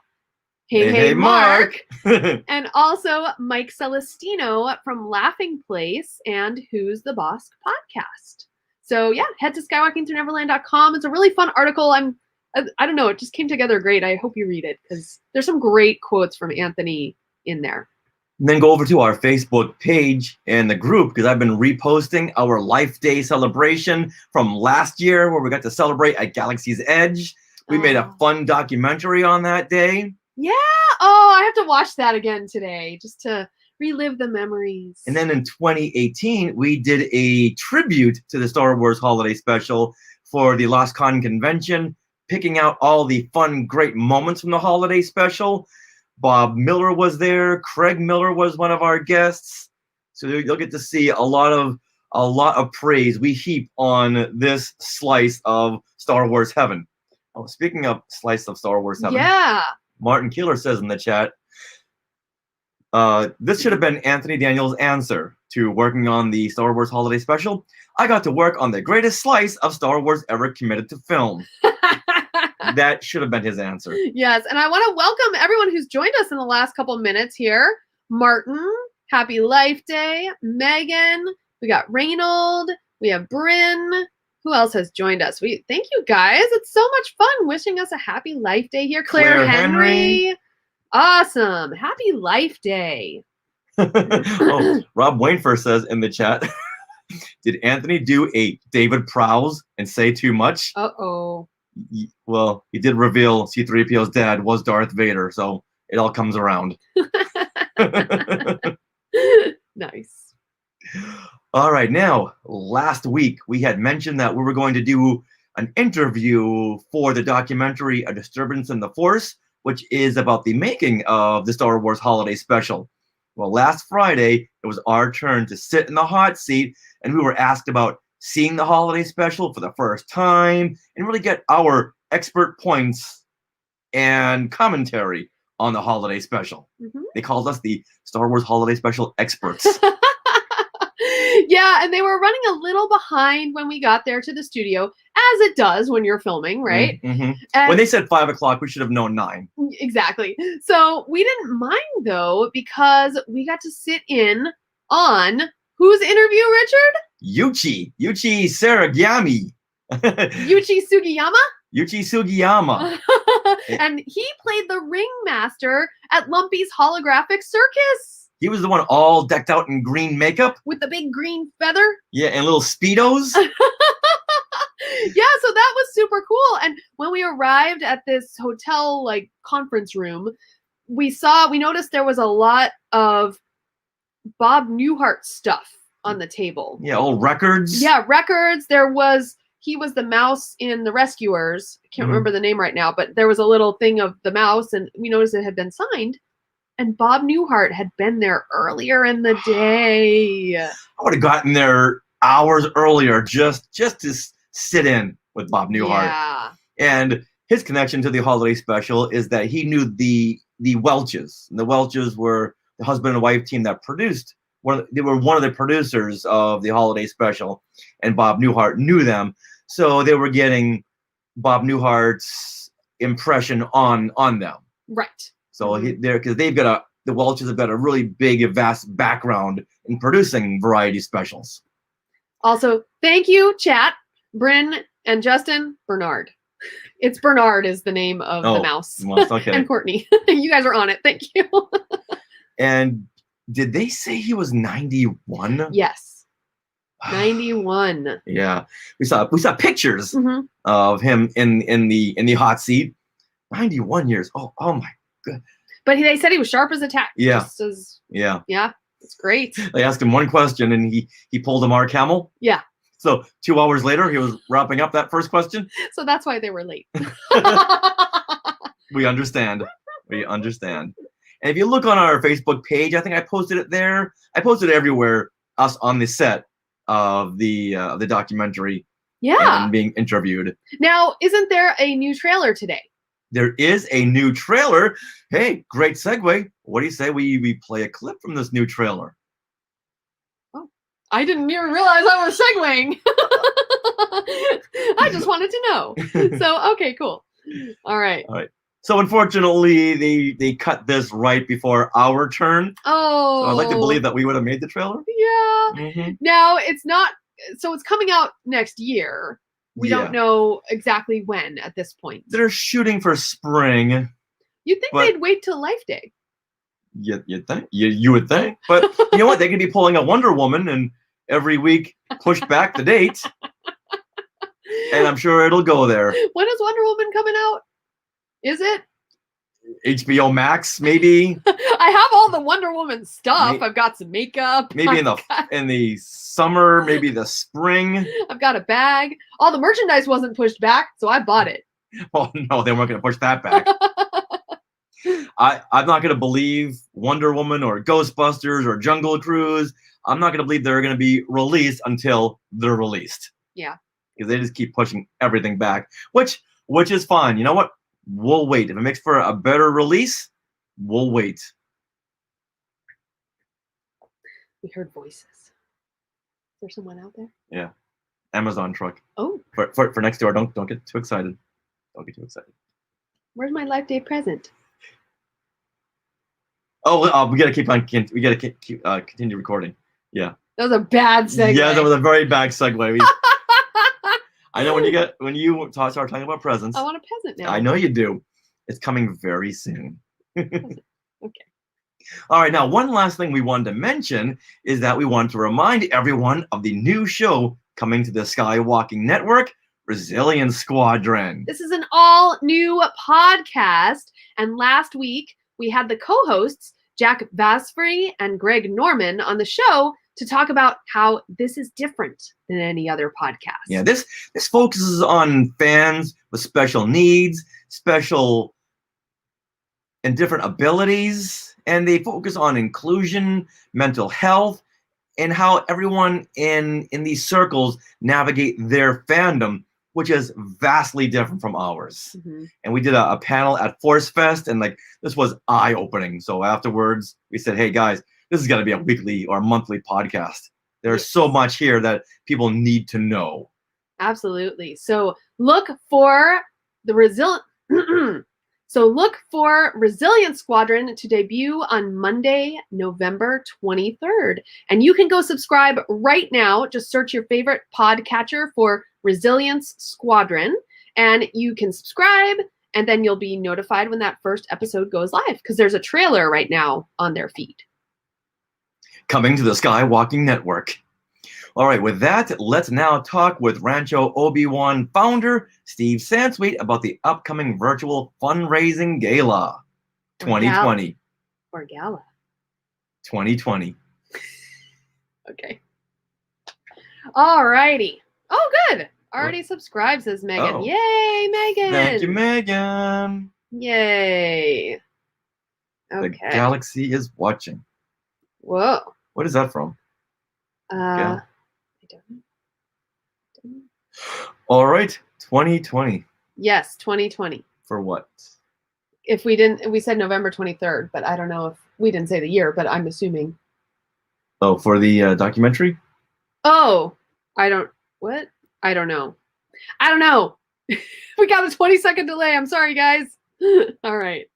Hey, Mark. And also Mike Celestino from Laughing Place and Who's the Boss podcast. So yeah, head to skywalkingthroughneverland.com. It's a really fun article. I don't know, it just came together great. I hope you read it because there's some great quotes from Anthony in there. And then go over to our Facebook page and the group, because I've been reposting our Life Day celebration from last year where we got to celebrate at Galaxy's Edge. We made a fun documentary on that day. Yeah. Oh, I have to watch that again today just to relive the memories. And then in 2018, we did a tribute to the Star Wars Holiday Special for the Lost Con convention, picking out all the fun, great moments from the holiday special. Bob Miller was there. Craig Miller was one of our guests. So you'll get to see a lot of praise we heap on this slice of Star Wars heaven. Oh, speaking of slice of Star Wars heaven, yeah. Martin Keeler says in the chat, this should have been Anthony Daniels' answer to working on the Star Wars Holiday Special. I got to work on the greatest slice of Star Wars ever committed to film. That should have been his answer. Yes, and I want to welcome everyone who's joined us in the last couple minutes here. Martin, happy Life Day. Megan, we got Reynold, we have Bryn. Who else has joined us? Thank you guys. It's so much fun wishing us a happy Life Day here. Claire Henry. Awesome. Happy Life Day. Oh, Rob Wainfer says in the chat, did Anthony do a David Prowse and say too much? Uh-oh. Well, he did reveal C-3PO's dad was Darth Vader, so it all comes around. Nice. All right, now, last week we had mentioned that we were going to do an interview for the documentary A Disturbance in the Force, which is about the making of the Star Wars Holiday Special. Well, last Friday, it was our turn to sit in the hot seat, and we were asked about seeing the holiday special for the first time and really get our expert points and commentary on the holiday special. Mhm. They called us the Star Wars holiday special experts. Yeah, and they were running a little behind when we got there to the studio, as it does when you're filming, right? Mhm. And When they said 5 o'clock, we should have known 9. exactly. So we didn't mind though, because we got to sit in on whose interview, Richard? Yuchi Saragami. Yuichi Sugiyama? Yuchi Sugiyama. And he played the ringmaster at Lumpy's holographic circus He was the one all decked out in green makeup. with the big green feather. Yeah, and little Speedos. Yeah, so that was super cool. And when we arrived at this hotel like conference room, we noticed there was a lot of Bob Newhart stuff on the table. Yeah, old records. Yeah, records. He was the mouse in The Rescuers. I can't remember the name right now, but there was a little thing of the mouse, and we noticed it had been signed. And Bob Newhart had been there earlier in the day. I would have gotten there hours earlier just to sit in with Bob Newhart. Yeah. And his connection to the holiday special is that he knew the Welches. And the Welches were the husband and wife team that produced. They were one of the producers of the holiday special, and Bob Newhart knew them. So they were getting Bob Newhart's impression on them. Right. So because the Welches have got a really big, vast background in producing variety specials. Also, thank you, chat, Bryn and Justin. Bernard. It's Bernard is the name of the mouse. Well, okay. And Courtney. You guys are on it. Thank you. And did they say he was 91? Yes. 91. Yeah. We saw pictures of him in the hot seat. 91 years. Oh my god. But they said he was sharp as a tack. Yeah. Yeah. It's great. They asked him one question and he pulled a Mark Hamill. Yeah. So 2 hours later, he was wrapping up that first question. So that's why they were late. We understand. And if you look on our Facebook page, I think I posted it there. I posted it everywhere. Us on the set of the documentary. Yeah. And being interviewed. Now, isn't there a new trailer today? There is a new trailer. Hey, great segue. What do you say we play a clip from this new trailer? Oh, I didn't even realize I was segueing. I just wanted to know. So, okay, cool. All right. So unfortunately, they cut this right before our turn. Oh. So I'd like to believe that we would have made the trailer. Yeah. Now, it's not, so it's coming out next year. We don't know exactly when at this point. They're shooting for spring. You'd think they'd wait till Life Day. You'd think. You would think. But you know what? They could be pulling a Wonder Woman and every week push back the date. And I'm sure it'll go there. When is Wonder Woman coming out? Is it? HBO Max, maybe. I have all the Wonder Woman stuff. I've got some makeup. Maybe in the summer, maybe the spring. I've got a bag. All the merchandise wasn't pushed back, so I bought it. Oh no, they weren't going to push that back. I'm not going to believe Wonder Woman or Ghostbusters or Jungle Cruise. I'm not going to believe they're going to be released until they're released. Yeah. Because they just keep pushing everything back, which is fine. You know what? We'll wait. If it makes for a better release, we'll wait. We heard voices. Is there someone out there? Yeah. Amazon truck. Oh. For next door. Don't get too excited. Don't get too excited. Where's my Life Day present? Oh, we gotta keep on. We gotta keep continue recording. Yeah. That was a bad segue. Yeah, that was a very bad segue. I know when you start talking about presents. I want a present now. I know you do. It's coming very soon. Okay. All right. Now, one last thing we wanted to mention is that we want to remind everyone of the new show coming to the Skywalking Network, Resilience Squadron. This is an all new podcast, and last week we had the co-hosts Jack Vasfrey and Greg Norman on the show to talk about how this is different than any other podcast. Yeah, this focuses on fans with special needs, special and different abilities, and they focus on inclusion, mental health, and how everyone in these circles navigate their fandom which is vastly different from ours. Mhm. And we did a panel at Force Fest, and like this was eye-opening. So afterwards, we said, "Hey guys, this is gonna be a weekly or monthly podcast. There's Yes. so much here that people need to know." Absolutely. So look for the Resilient Squadron to debut on Monday, November 23rd. And you can go subscribe right now. Just search your favorite podcatcher for Resilience Squadron, and you can subscribe, and then you'll be notified when that first episode goes live, because there's a trailer right now on their feed. Coming to the Skywalking Network. All right, with that, let's now talk with Rancho Obi-Wan founder Steve Sansweet about the upcoming virtual fundraising gala 2020. Or gala. 2020. Okay. All righty. Oh, good. Already subscribed, says Megan. Oh. Yay, Megan. Thank you, Megan. Yay. Okay. The galaxy is watching. Whoa. What is that from? I don't know. All right, 2020. Yes, 2020. For what? If we said November 23rd, but I don't know if we didn't say the year, but I'm assuming. Oh, for the documentary? Oh, I don't know. We got a 20-second delay. I'm sorry, guys. All right.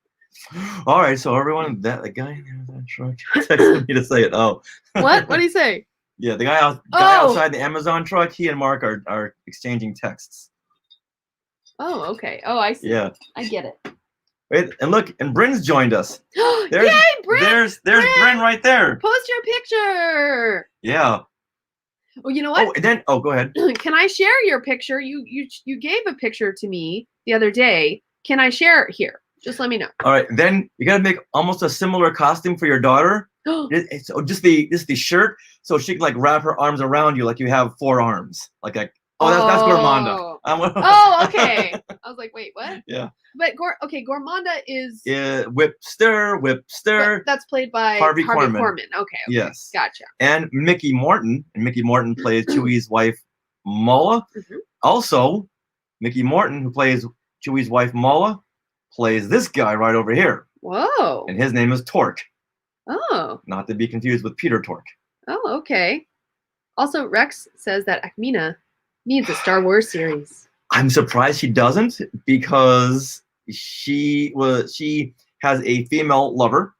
All right, so everyone, the guy in that truck texted me to say it. Oh. What? What did he say? Yeah, the guy outside the Amazon truck, he and Mark are exchanging texts. Oh, okay. Oh, I see. Yeah. I get it. Wait, and look, and Bryn's joined us. Yay, Bryn! There's Bryn right there. Post your picture. Yeah. Oh, you know what? Oh, and then go ahead. Can I share your picture? You gave a picture to me the other day. Can I share it here? Just let me know. All right, then you gotta make almost a similar costume for your daughter. So just the shirt, so she can like wrap her arms around you like you have 4 arms. Like that's Gormanda. Oh, okay. I was like, wait, what? Yeah. But Gormanda is whip stir. That's played by Harvey Korman. Korman. Okay. Yes. Gotcha. And Mickey Morton. And Mickey Morton plays Chewie's wife, Mala. Mhm. Also, Mickey Morton, who plays Chewie's wife, Mala, plays this guy right over here. Whoa. And his name is Torque. Oh. Not to be confused with Peter Torque. Oh, okay. Also, Rex says that Akmina needs a Star Wars series. I'm surprised she doesn't, because she has a female lover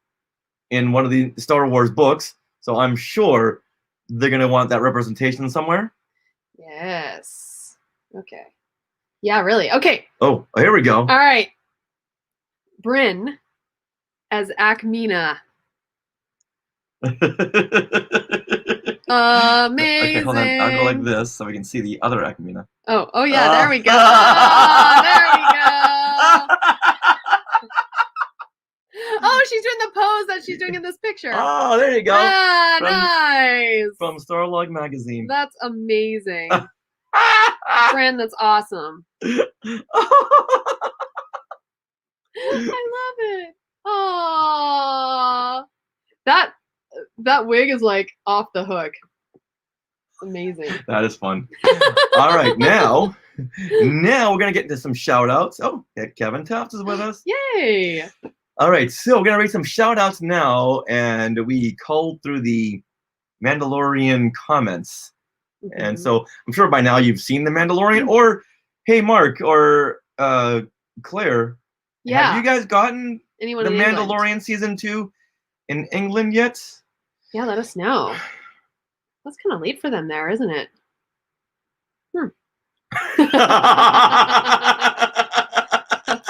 in one of the Star Wars books. So I'm sure they're gonna want that representation somewhere. Yes. Okay. Yeah, really. Okay. Oh, here we go. All right. Bryn as Akmina. Amazing. Okay, hold on. I'll go like this so we can see the other Akmina. Oh yeah, there we go. Oh, there we go. Oh, she's doing the pose that she's doing in this picture. Oh, there you go. Ah, nice. From Starlog magazine. That's amazing. Bryn, that's awesome. I love it. Oh, that wig is like off the hook. Amazing. That is fun. All right, now we're gonna get into some shout outs. Oh, Kevin Tufts is with us. Yay. All right, so we're gonna read some shout outs now, and we culled through the Mandalorian comments. Mm-hmm. And so I'm sure by now you've seen The Mandalorian, or hey, Mark or Claire, Yeah. have you guys gotten Anyone The in England? Mandalorian season 2 in England yet? Yeah, let us know. That's kind of late for them there, isn't it? That's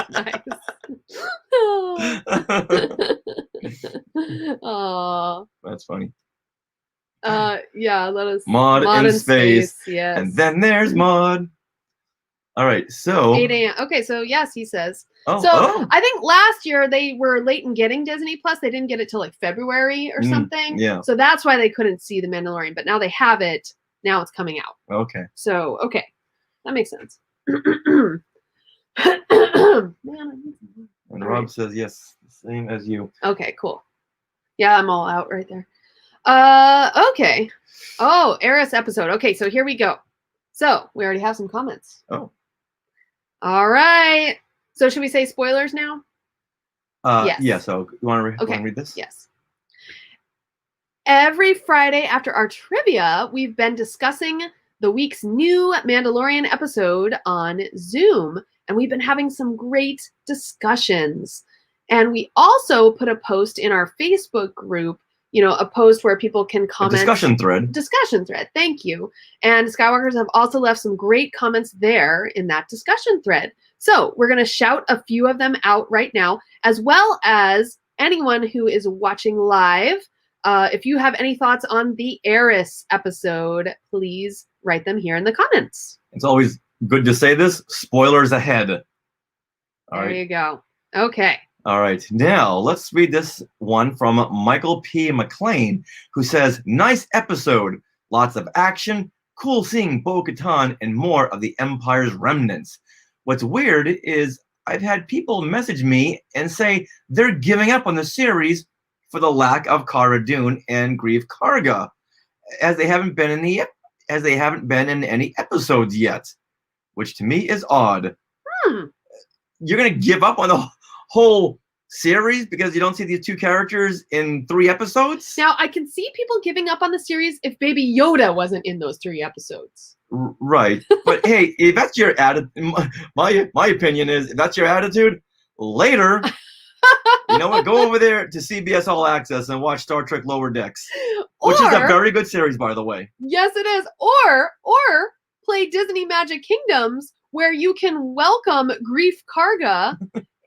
nice. Oh. That's funny. Yeah, let us. Mod in space. Yes. And then there's Mod. All right, so 8 a.m. Okay, so yes, he says. Oh, So oh. I think last year they were late in getting Disney Plus. They didn't get it till like February or something. Yeah. So that's why they couldn't see The Mandalorian. But now they have it. Now it's coming out. Okay. So okay, that makes sense. Man, I need some more. And All Rob right. says yes, same as you. Okay, cool. Yeah, I'm all out right there. Okay. Oh, Eris episode. Okay, so here we go. So we already have some comments. Oh. All right. So should we say spoilers now? Yes. Yeah, so you want to read this? Yes. Every Friday after our trivia, we've been discussing the week's new Mandalorian episode on Zoom, and we've been having some great discussions. And we also put a post in our Facebook group, a post where people can comment. A discussion thread. Discussion thread, thank you. And Skywalkers have also left some great comments there in that discussion thread. So we're going to shout a few of them out right now, as well as anyone who is watching live. If you have any thoughts on the Heiress episode, please write them here in the comments. It's always good to say this. Spoilers ahead. There you go. Okay. All right. Now, let's read this one from Michael P. McLean, who says, nice episode. Lots of action. Cool seeing Bo-Katan and more of the Empire's remnants. What's weird is I've had people message me and say they're giving up on the series for the lack of Cara Dune and Greef Karga, as they haven't been in any episodes yet, which to me is odd. You're gonna give up on the whole series because you don't see these two characters in 3 episodes? Now, I can see people giving up on the series if Baby Yoda wasn't in those 3 episodes. Right, but hey, if that's your attitude, my opinion is, if that's your attitude, later. You know what? Go over there to CBS All Access and watch Star Trek Lower Decks, which is a very good series, by the way. Yes, it is. Or play Disney Magic Kingdoms, where you can welcome Greef Karga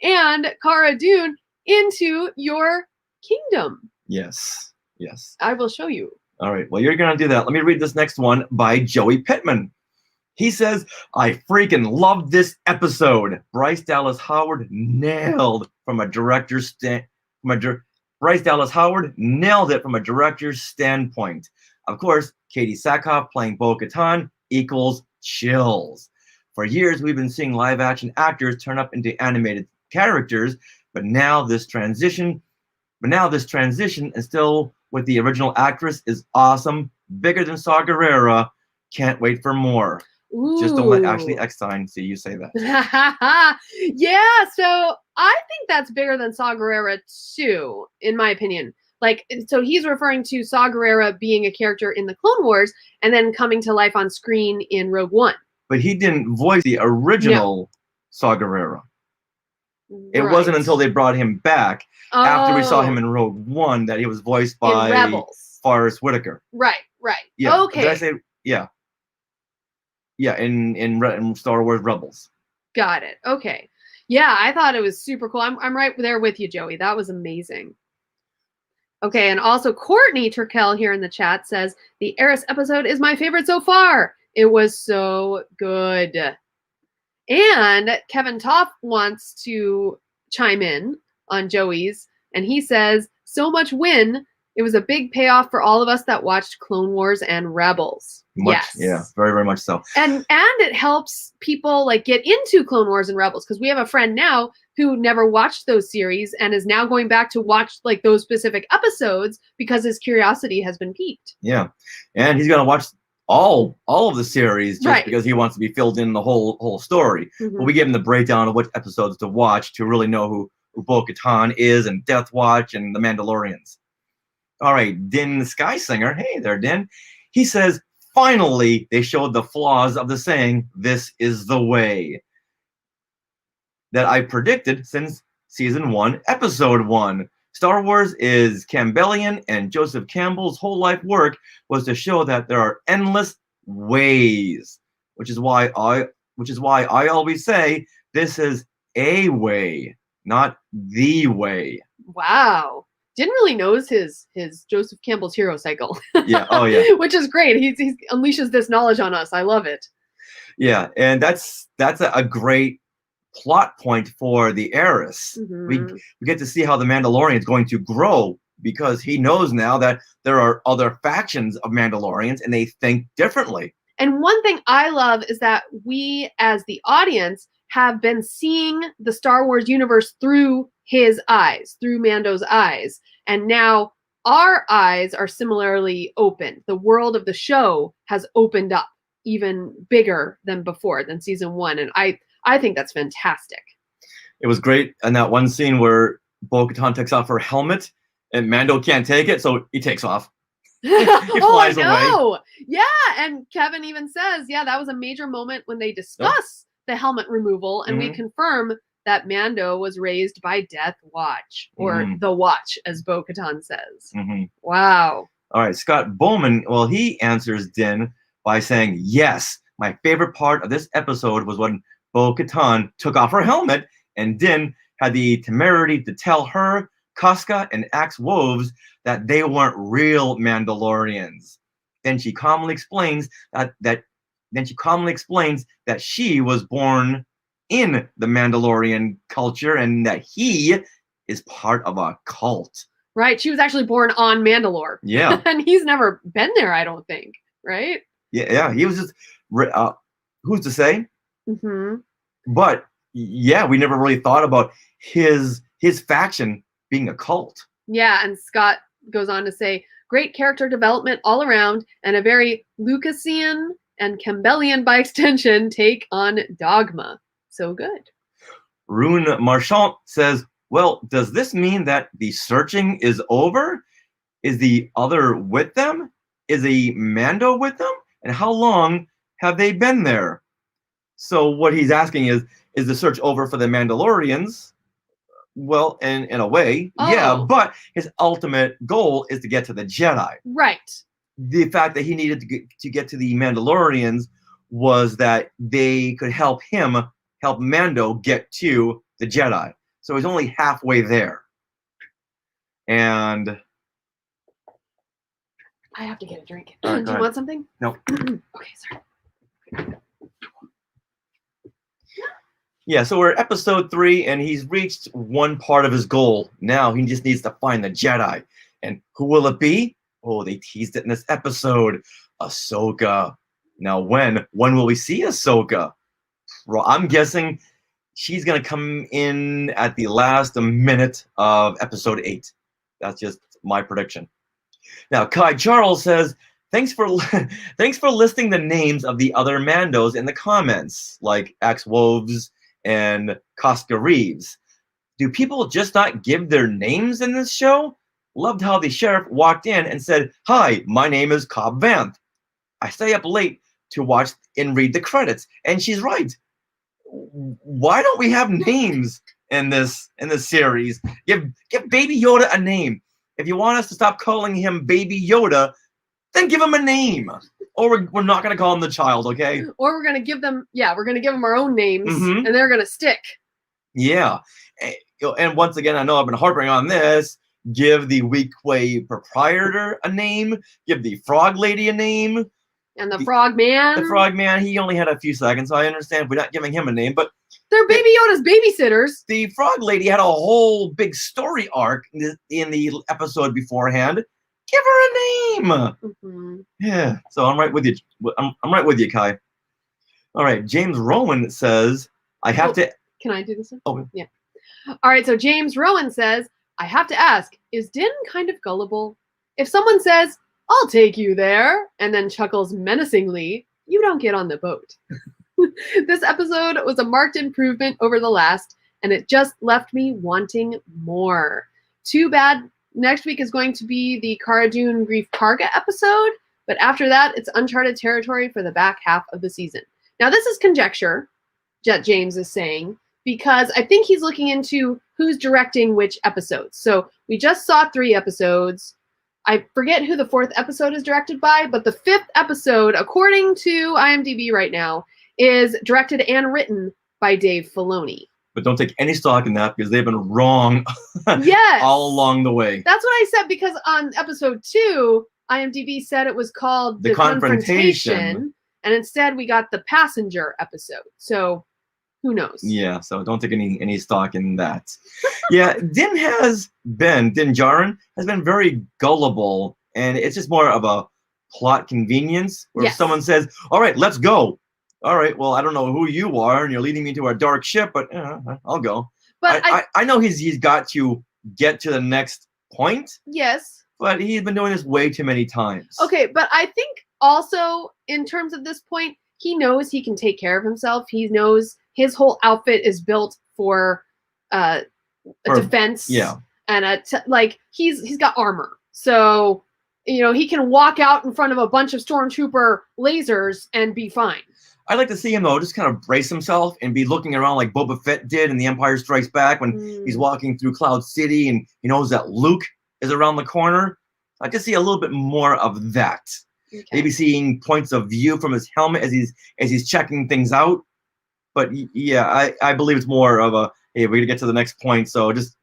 and Cara Dune into your kingdom. Yes. Yes. I will show you. All right. Well, you're going to do that. Let me read this next one by Joey Pittman. He says, I freaking loved this episode. Bryce Dallas Howard nailed from a director's Bryce Dallas Howard nailed it from a director's standpoint. Of course, Katie Sackhoff playing Bo-Katan equals chills. For years, we've been seeing live-action actors turn up into animated characters, but now this transition, and still with the original actress, is awesome. Bigger than Saw Gerrera. Can't wait for more. Ooh. Just don't let Ashley Eckstein see you say that. Yeah, so I think that's bigger than Saw Gerrera too, in my opinion. Like, so he's referring to Saw Gerrera being a character in the Clone Wars and then coming to life on screen in Rogue One. But he didn't voice the original Saw Gerrera. It wasn't until they brought him back after we saw him in Rogue One that he was voiced by Forrest Whitaker. Right. Yeah. Okay. Did I say, yeah. Yeah, in Star Wars Rebels. Got it. Okay. Yeah, I thought it was super cool. I'm right there with you, Joey. That was amazing. Okay, and also Courtney Turkel here in the chat says, the Heiress episode is my favorite so far. It was so good. And Kevin Toff wants to chime in on Joey's, and he says, so much win. It was a big payoff for all of us that watched Clone Wars and Rebels. Yes. Yeah, very, very much so. And it helps people like get into Clone Wars and Rebels, because we have a friend now who never watched those series and is now going back to watch like those specific episodes because his curiosity has been piqued. Yeah. And he's going to watch all of the series just because he wants to be filled in the whole story. But we give him the breakdown of which episodes to watch to really know who Bo-Katan is, and Death Watch and the Mandalorians. All right, Din the Sky Singer. Hey there, Din. He says, finally, they showed the flaws of the saying, this is the way, that I predicted since season 1, episode 1. Star Wars is Campbellian, and Joseph Campbell's whole life work was to show that there are endless ways, which is why I always say this is a way, not the way. Wow. Didn't really knows his Joseph Campbell's hero cycle. Yeah. Oh yeah. Which is great. He unleashes this knowledge on us. I love it. Yeah, and that's a great plot point for the Heiress. We get to see how the Mandalorian is going to grow, because he knows now that there are other factions of Mandalorians and they think differently. And one thing I love is that we, as the audience, have been seeing the Star Wars universe through his eyes, through Mando's eyes. And now our eyes are similarly open. The world of the show has opened up. even bigger than before, than season 1. And I think that's fantastic. It was great in that one scene where Bo-Katan takes off her helmet and Mando can't take it, so he takes off. Flies away. Yeah, and Kevin even says, yeah, that was a major moment when they discuss the helmet removal, and we confirm that Mando was raised by Death Watch, or the Watch, as Bo-Katan says. Wow. All right, Scott Bowman, well, he answers Din by saying, yes, my favorite part of this episode was when Bo-Katan took off her helmet and Din had the temerity to tell her, Casca, and Axe Woves that they weren't real Mandalorians. Then she calmly explains that she was born in the Mandalorian culture and that he is part of a cult. Right, she was actually born on Mandalore. Yeah. And he's never been there, I don't think, right? Yeah, he was just, who's to say? But, yeah, we never really thought about his faction being a cult. Yeah, and Scott goes on to say, great character development all around, and a very Lucasian and Campbellian, by extension, take on Dogma. So good. Rune Marchand says, well, does this mean that the searching is over? Is the other with them? Is a Mando with them? And how long have they been there? So what he's asking is the search over for the Mandalorians? Well, in a way, yeah, but his ultimate goal is to get to the Jedi. Right. The fact that he needed to get to the Mandalorians was that they could help Mando get to the Jedi. So he's only halfway there. And I have to get a drink. Right, do you want something? No. Okay, sorry. Yeah, so we're at episode 3, and he's reached one part of his goal. Now he just needs to find the Jedi. And who will it be? Oh, they teased it in this episode. Ahsoka. Now when will we see Ahsoka? Well, I'm guessing she's going to come in at the last minute of episode 8. That's just my prediction. Now, Kai Charles says, thanks for listing the names of the other Mandos in the comments, like Axe Woves and Casca Reeves. Do people just not give their names in this show? Loved how the sheriff walked in and said, hi, my name is Cobb Vanth. I stay up late to watch and read the credits. And she's right. Why don't we have names in this series? Give Baby Yoda a name. If you want us to stop calling him Baby Yoda, then give him a name. Or we're not going to call him the child, okay? Or we're going to give them, our own names, and they're going to stick. Yeah. And once again, I know I've been harping on this. Give the Weequay proprietor a name. Give the frog lady a name. And the frog man. The frog man, he only had a few seconds, so I understand if we're not giving him a name. But they're Baby Yoda's babysitters. The frog lady had a whole big story arc in the episode beforehand. Give her a name. Yeah, so I'm right with you. I'm right with you, Kai. All right, James Rowan says, I have to... Can I do this one? Oh. Yeah. All right, so James Rowan says, I have to ask, is Din kind of gullible? If someone says, I'll take you there, and then chuckles menacingly, you don't get on the boat. This episode was a marked improvement over the last, and it just left me wanting more. Too bad next week is going to be the Cara Dune Grief Karga episode, but after that, it's uncharted territory for the back half of the season. Now, this is conjecture, Jet James is saying, because I think he's looking into who's directing which episodes. So we just saw 3 episodes. I forget who the 4th episode is directed by, but the 5th episode, according to IMDb right now, is directed and written by Dave Filoni. But don't take any stock in that because they've been wrong yes. all along the way. That's what I said, because on episode 2, IMDb said it was called The Confrontation, and instead we got the Passenger episode. So who knows? Yeah, so don't take any stock in that. Yeah, Din Djarin has been very gullible, and it's just more of a plot convenience where someone says, all right, let's go. All right, well, I don't know who you are, and you're leading me to a dark ship, but I'll go. But I know he's got to get to the next point. Yes. But he's been doing this way too many times. Okay, but I think Also, in terms of this point, he knows he can take care of himself. He knows his whole outfit is built for a defense. Yeah. And like he's got armor. So, he can walk out in front of a bunch of stormtrooper lasers and be fine. I'd like to see him, though, just kind of brace himself and be looking around like Boba Fett did in The Empire Strikes Back when he's walking through Cloud City and he knows that Luke is around the corner. I'd like to see a little bit more of that. Okay. Maybe seeing points of view from his helmet as he's checking things out. But yeah, I believe it's more of a, hey, we're gonna get to the next point, so just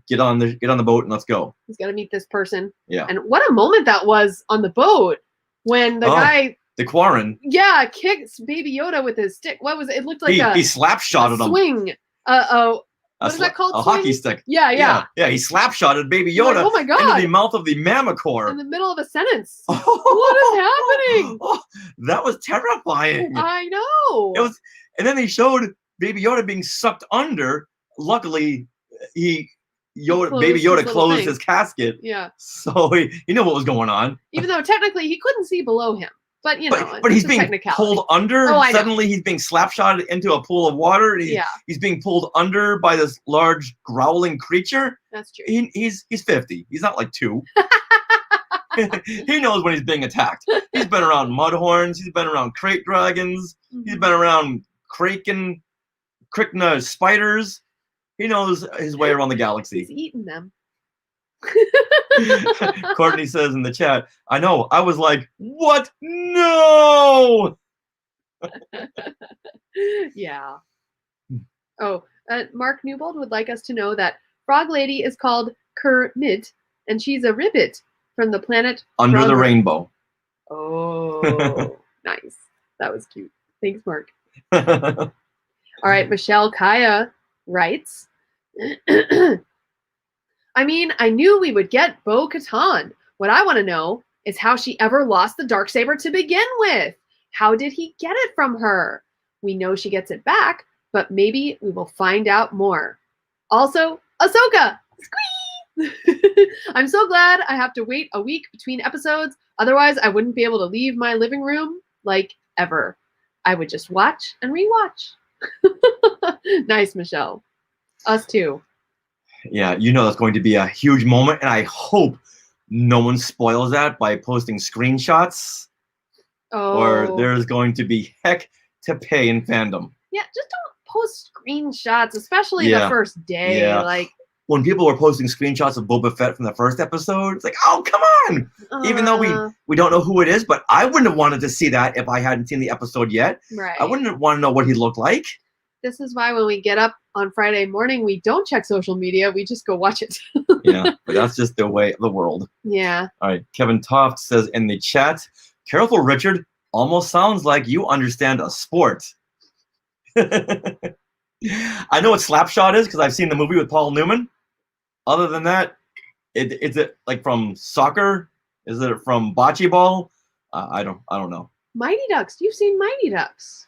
get on the boat and let's go. He's got to meet this person. Yeah. And what a moment that was on the boat when the guy. The Quarren. Yeah, kicks Baby Yoda with his stick. What was it? It looked like he slap-shotted him. Swing. What is that called? A hockey stick. Yeah. Yeah, he slap-shotted Baby Yoda oh my God. into the mouth of the Mammacore. In the middle of a sentence. What is happening? Oh, that was terrifying. I know. It was, and then they showed Baby Yoda being sucked under. Luckily, Baby Yoda closed his casket. Yeah. So he knew what was going on. Even though technically he couldn't see below him. But but he's being pulled under. Oh, Suddenly he's being slap-shotted into a pool of water. He's being pulled under by this large growling creature. That's true. He's 50. He's not like 2. He knows when he's being attacked. He's been around mudhorns. He's been around crate dragons. Mm-hmm. He's been around Krykna spiders. He knows his way around the galaxy. He's eaten them. Courtney says in the chat, I know. I was like, what? No! Yeah. Oh, Mark Newbold would like us to know that Frog Lady is called Kermit, and she's a ribbit from the planet Under the Rainbow. Oh, nice. That was cute. Thanks, Mark. All right, Michelle Kaya writes, I mean, I knew we would get Bo-Katan. What I want to know is how she ever lost the Darksaber to begin with. How did he get it from her? We know she gets it back, but maybe we will find out more. Also, Ahsoka! Squee! I'm so glad I have to wait a week between episodes. Otherwise, I wouldn't be able to leave my living room, like, ever. I would just watch and rewatch. Nice, Michelle. Us too. Yeah, that's going to be a huge moment, and I hope no one spoils that by posting screenshots. Oh. Or there's going to be heck to pay in fandom. Yeah, just don't post screenshots, especially the first day. Yeah. Like when people were posting screenshots of Boba Fett from the first episode, it's like, oh, come on! Even though we don't know who it is, but I wouldn't have wanted to see that if I hadn't seen the episode yet. Right. I wouldn't want to know what he looked like. This is why when we get up on Friday morning, we don't check social media. We just go watch it. Yeah, but that's just the way of the world. Yeah. All right. Kevin Toft says in the chat, careful, Richard. Almost sounds like you understand a sport. I know what Slapshot is because I've seen the movie with Paul Newman. Other than that, is it like from soccer? Is it from bocce ball? I don't know. Mighty Ducks. You've seen Mighty Ducks.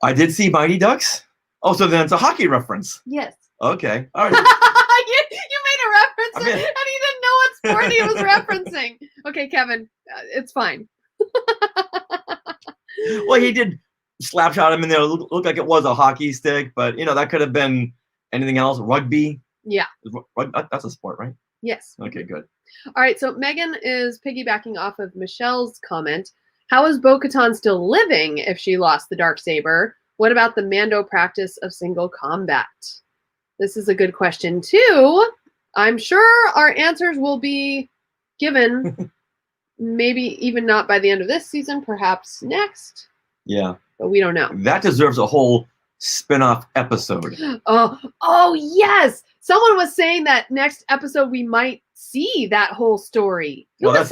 I did see Mighty Ducks. Oh, so then it's a hockey reference. Yes. Okay. All right. you made a reference and he didn't know what sport he was referencing. Okay, Kevin, it's fine. Well, he did slapshot him in there. It looked like it was a hockey stick, but that could have been anything else. Rugby. Yeah. That's a sport, right? Yes. Okay, good. All right, so Megan is piggybacking off of Michelle's comment. How is Bo-Katan still living if she lost the Darksaber? What about the Mando practice of single combat? This is a good question, too. I'm sure our answers will be given, maybe even not by the end of this season, perhaps next. Yeah. But we don't know. That deserves a whole spin-off episode. Oh, yes! Someone was saying that next episode we might see that whole story. That's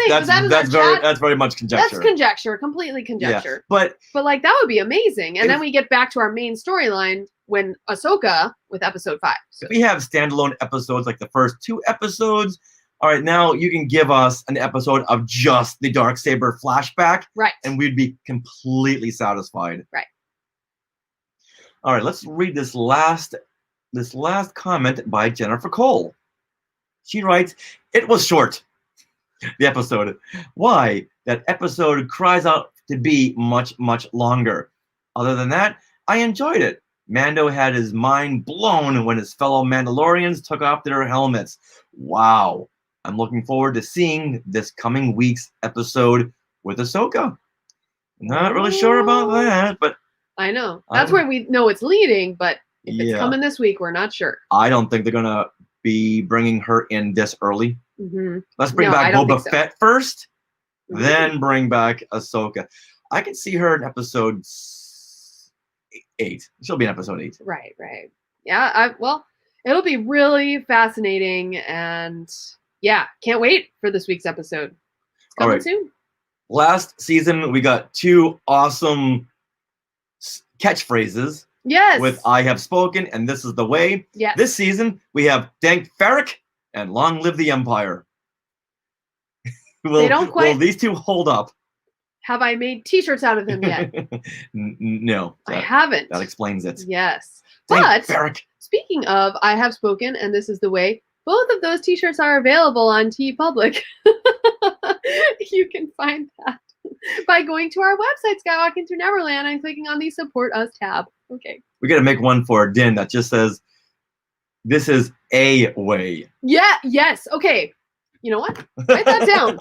very much conjecture. That's conjecture, completely conjecture. Yeah, but like that would be amazing. And then we get back to our main storyline when Ahsoka with episode 5. So. We have standalone episodes like the first 2 episodes. All right, now you can give us an episode of just the Darksaber flashback, right? And we'd be completely satisfied, right? All right, let's read this last comment by Jennifer Cole. She writes, "It was short. the episode. Why? That episode cries out to be much, much longer. Other than that, I enjoyed it. Mando had his mind blown when his fellow Mandalorians took off their helmets. Wow. I'm looking forward to seeing this coming week's episode with Ahsoka. Not really sure about that, but I know. That's where we know it's leading, but if it's Yeah. coming this week, we're not sure. I don't think they're going to be bringing her in this early. Mm-hmm. Let's bring No, I back don't Boba think so. Fett first, Mhm. then bring back Ahsoka. I can see her in episode 8. She'll be in episode 8. Right. Yeah, well, it'll be really fascinating, and yeah, can't wait for this week's episode. It's All coming right. soon. Last season, we got 2 awesome catchphrases Yes. with I have spoken and this is the way. Yes. This season, we have Dank Farrik and Long Live the Empire. They don't quite- Will these 2 hold up? Have I made T-shirts out of them yet? No. I haven't. That explains it. Yes. Dank But Farrik. speaking of I have spoken and this is the way, both of those T-shirts are available on TeePublic. You can find that by going to our website, Skywalking Through Neverland, and clicking on the Support Us tab. Okay. We got to make one for Din that just says, "This is a way." Yeah. Yes. Okay. You know what? Write that down.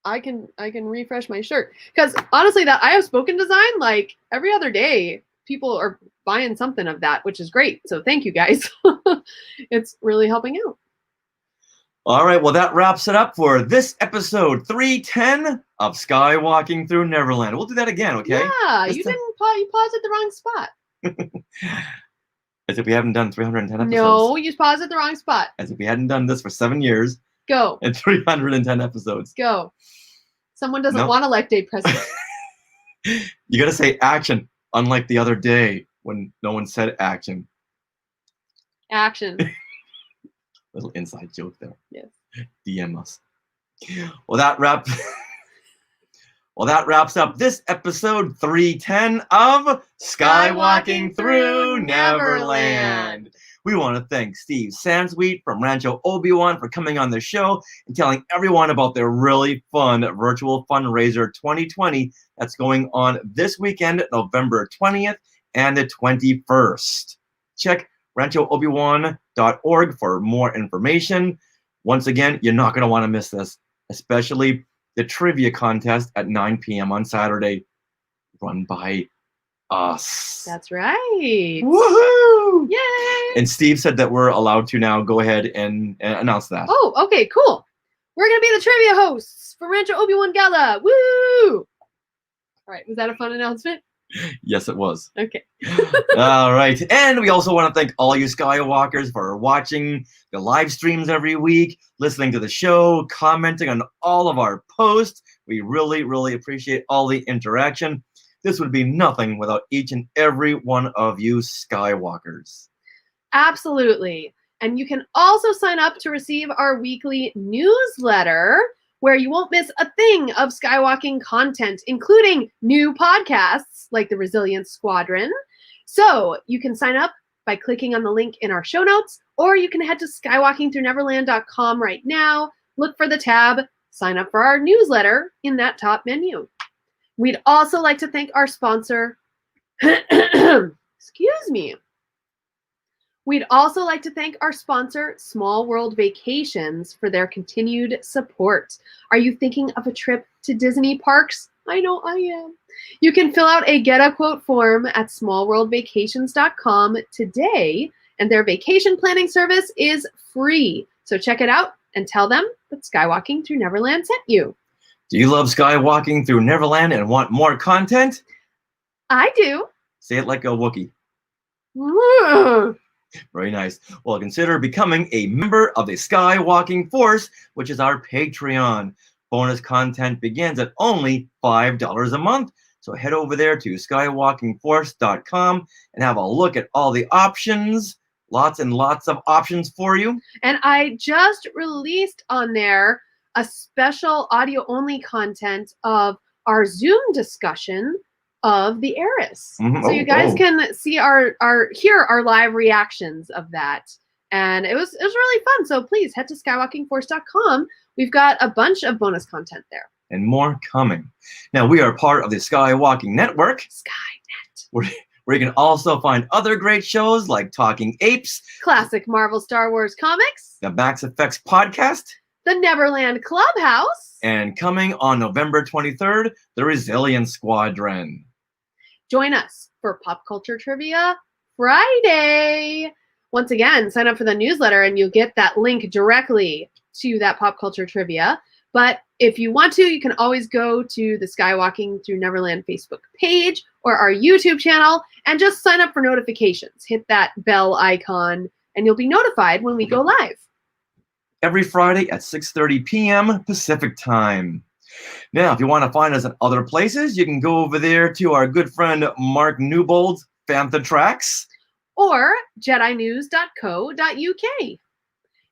I can refresh my shirt because honestly, that I have spoken design, like every other day, people are buying something of that, which is great. So thank you guys. It's really helping out. All right, well, that wraps it up for this episode 310 of Skywalking Through Neverland. We'll do that again, okay? Yeah, This you time- didn't you paused at the wrong spot. As if we haven't done 310 episodes. No, you paused at the wrong spot. As if we hadn't done this for 7 years Go. and 310 episodes. Go. Someone doesn't No. want to elect a president. You got to say action, unlike the other day when no one said action. Action. Little inside joke there. Yes. DM us. Well, that wraps up this episode 310 of Skywalking Through Neverland. We want to thank Steve Sansweet from Rancho Obi-Wan for coming on the show and telling everyone about their really fun virtual fundraiser 2020 that's going on this weekend, November 20th and the 21st. Check ranchoobiwan.org for more information. Once again, you're not going to want to miss this, especially the trivia contest at 9 p.m. on Saturday, run by us. That's right. Woohoo! Yay! And Steve said that we're allowed to now go ahead and announce that. Oh, okay, cool. We're gonna be the trivia hosts for Rancho Obi-Wan Gala. Woo! All right, was that a fun announcement? Yes, it was. Okay. All right. And we also want to thank all you Skywalkers for watching the live streams every week, listening to the show, commenting on all of our posts. We really, really appreciate all the interaction. This would be nothing without each and every one of you Skywalkers. Absolutely. And you can also sign up to receive our weekly newsletter where you won't miss a thing of Skywalking content, including new podcasts like the Resilience Squadron. So you can sign up by clicking on the link in our show notes, or you can head to skywalkingthroughneverland.com right now, look for the tab, sign up for our newsletter in that top menu. We'd also like to thank our sponsor, excuse me. We'd also like to thank our sponsor, Small World Vacations, for their continued support. Are you thinking of a trip to Disney parks? I know I am. You can fill out a Get a Quote form at smallworldvacations.com today, and their vacation planning service is free. So check it out and tell them that Skywalking Through Neverland sent you. Do you love Skywalking Through Neverland and want more content? I do. Say it like a Wookiee. Ugh. Very nice. Well, consider becoming a member of the Skywalking Force, which is our Patreon. Bonus content begins at only $5 a month. So head over there to skywalkingforce.com and have a look at all the options. Lots and lots of options for you. And I just released on there a special audio-only content of our Zoom discussion of the Heiress. Mhm. So you guys can see hear our live reactions of that. And it was really fun. So please head to skywalkingforce.com. We've got a bunch of bonus content there. And more coming. Now, we are part of the Skywalking Network, Skynet. where you can also find other great shows like Talking Apes, Classic Marvel Star Wars comics, the Max Effects podcast, the Neverland Clubhouse, and coming on November 23rd, the Resilience Squadron. Join us for Pop Culture Trivia Friday. Once again, sign up for the newsletter and you'll get that link directly to that Pop Culture Trivia. But if you want to, you can always go to the Skywalking Through Neverland Facebook page or our YouTube channel and just sign up for notifications. Hit that bell icon and you'll be notified when we go live. Every Friday at 6:30 p.m. Pacific time. Now, if you want to find us in other places, you can go over there to our good friend Mark Newbold's Fantha Tracks. Or jedinews.co.uk.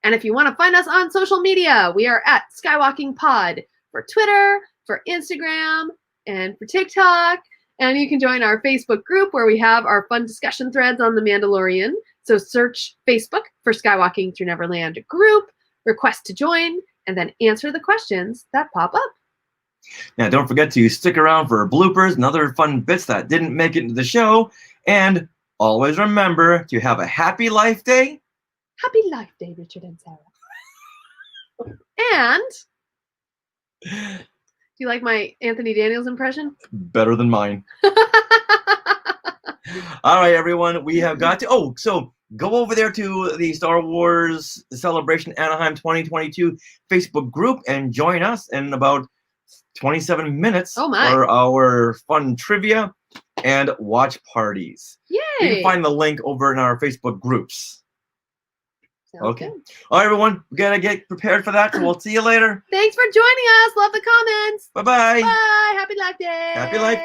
And if you want to find us on social media, we are at Skywalking Pod for Twitter, for Instagram, and for TikTok. And you can join our Facebook group where we have our fun discussion threads on The Mandalorian. So search Facebook for Skywalking Through Neverland group, request to join, and then answer the questions that pop up. Now, don't forget to stick around for bloopers and other fun bits that didn't make it into the show. And always remember to have a happy life day. Happy Life Day, Richard and Sarah. And do you like my Anthony Daniels impression? Better than mine. All right, everyone. We have got to... so go over there to the Star Wars Celebration Anaheim 2022 Facebook group and join us in about 27 minutes for our fun trivia and watch parties. Yay! You can find the link over in our Facebook groups. Okay. Good. All right, everyone. We got to get prepared for that, so we'll see you later. Thanks for joining us. Love the comments. Bye-bye. Bye. Happy Life Day. Happy Life Day.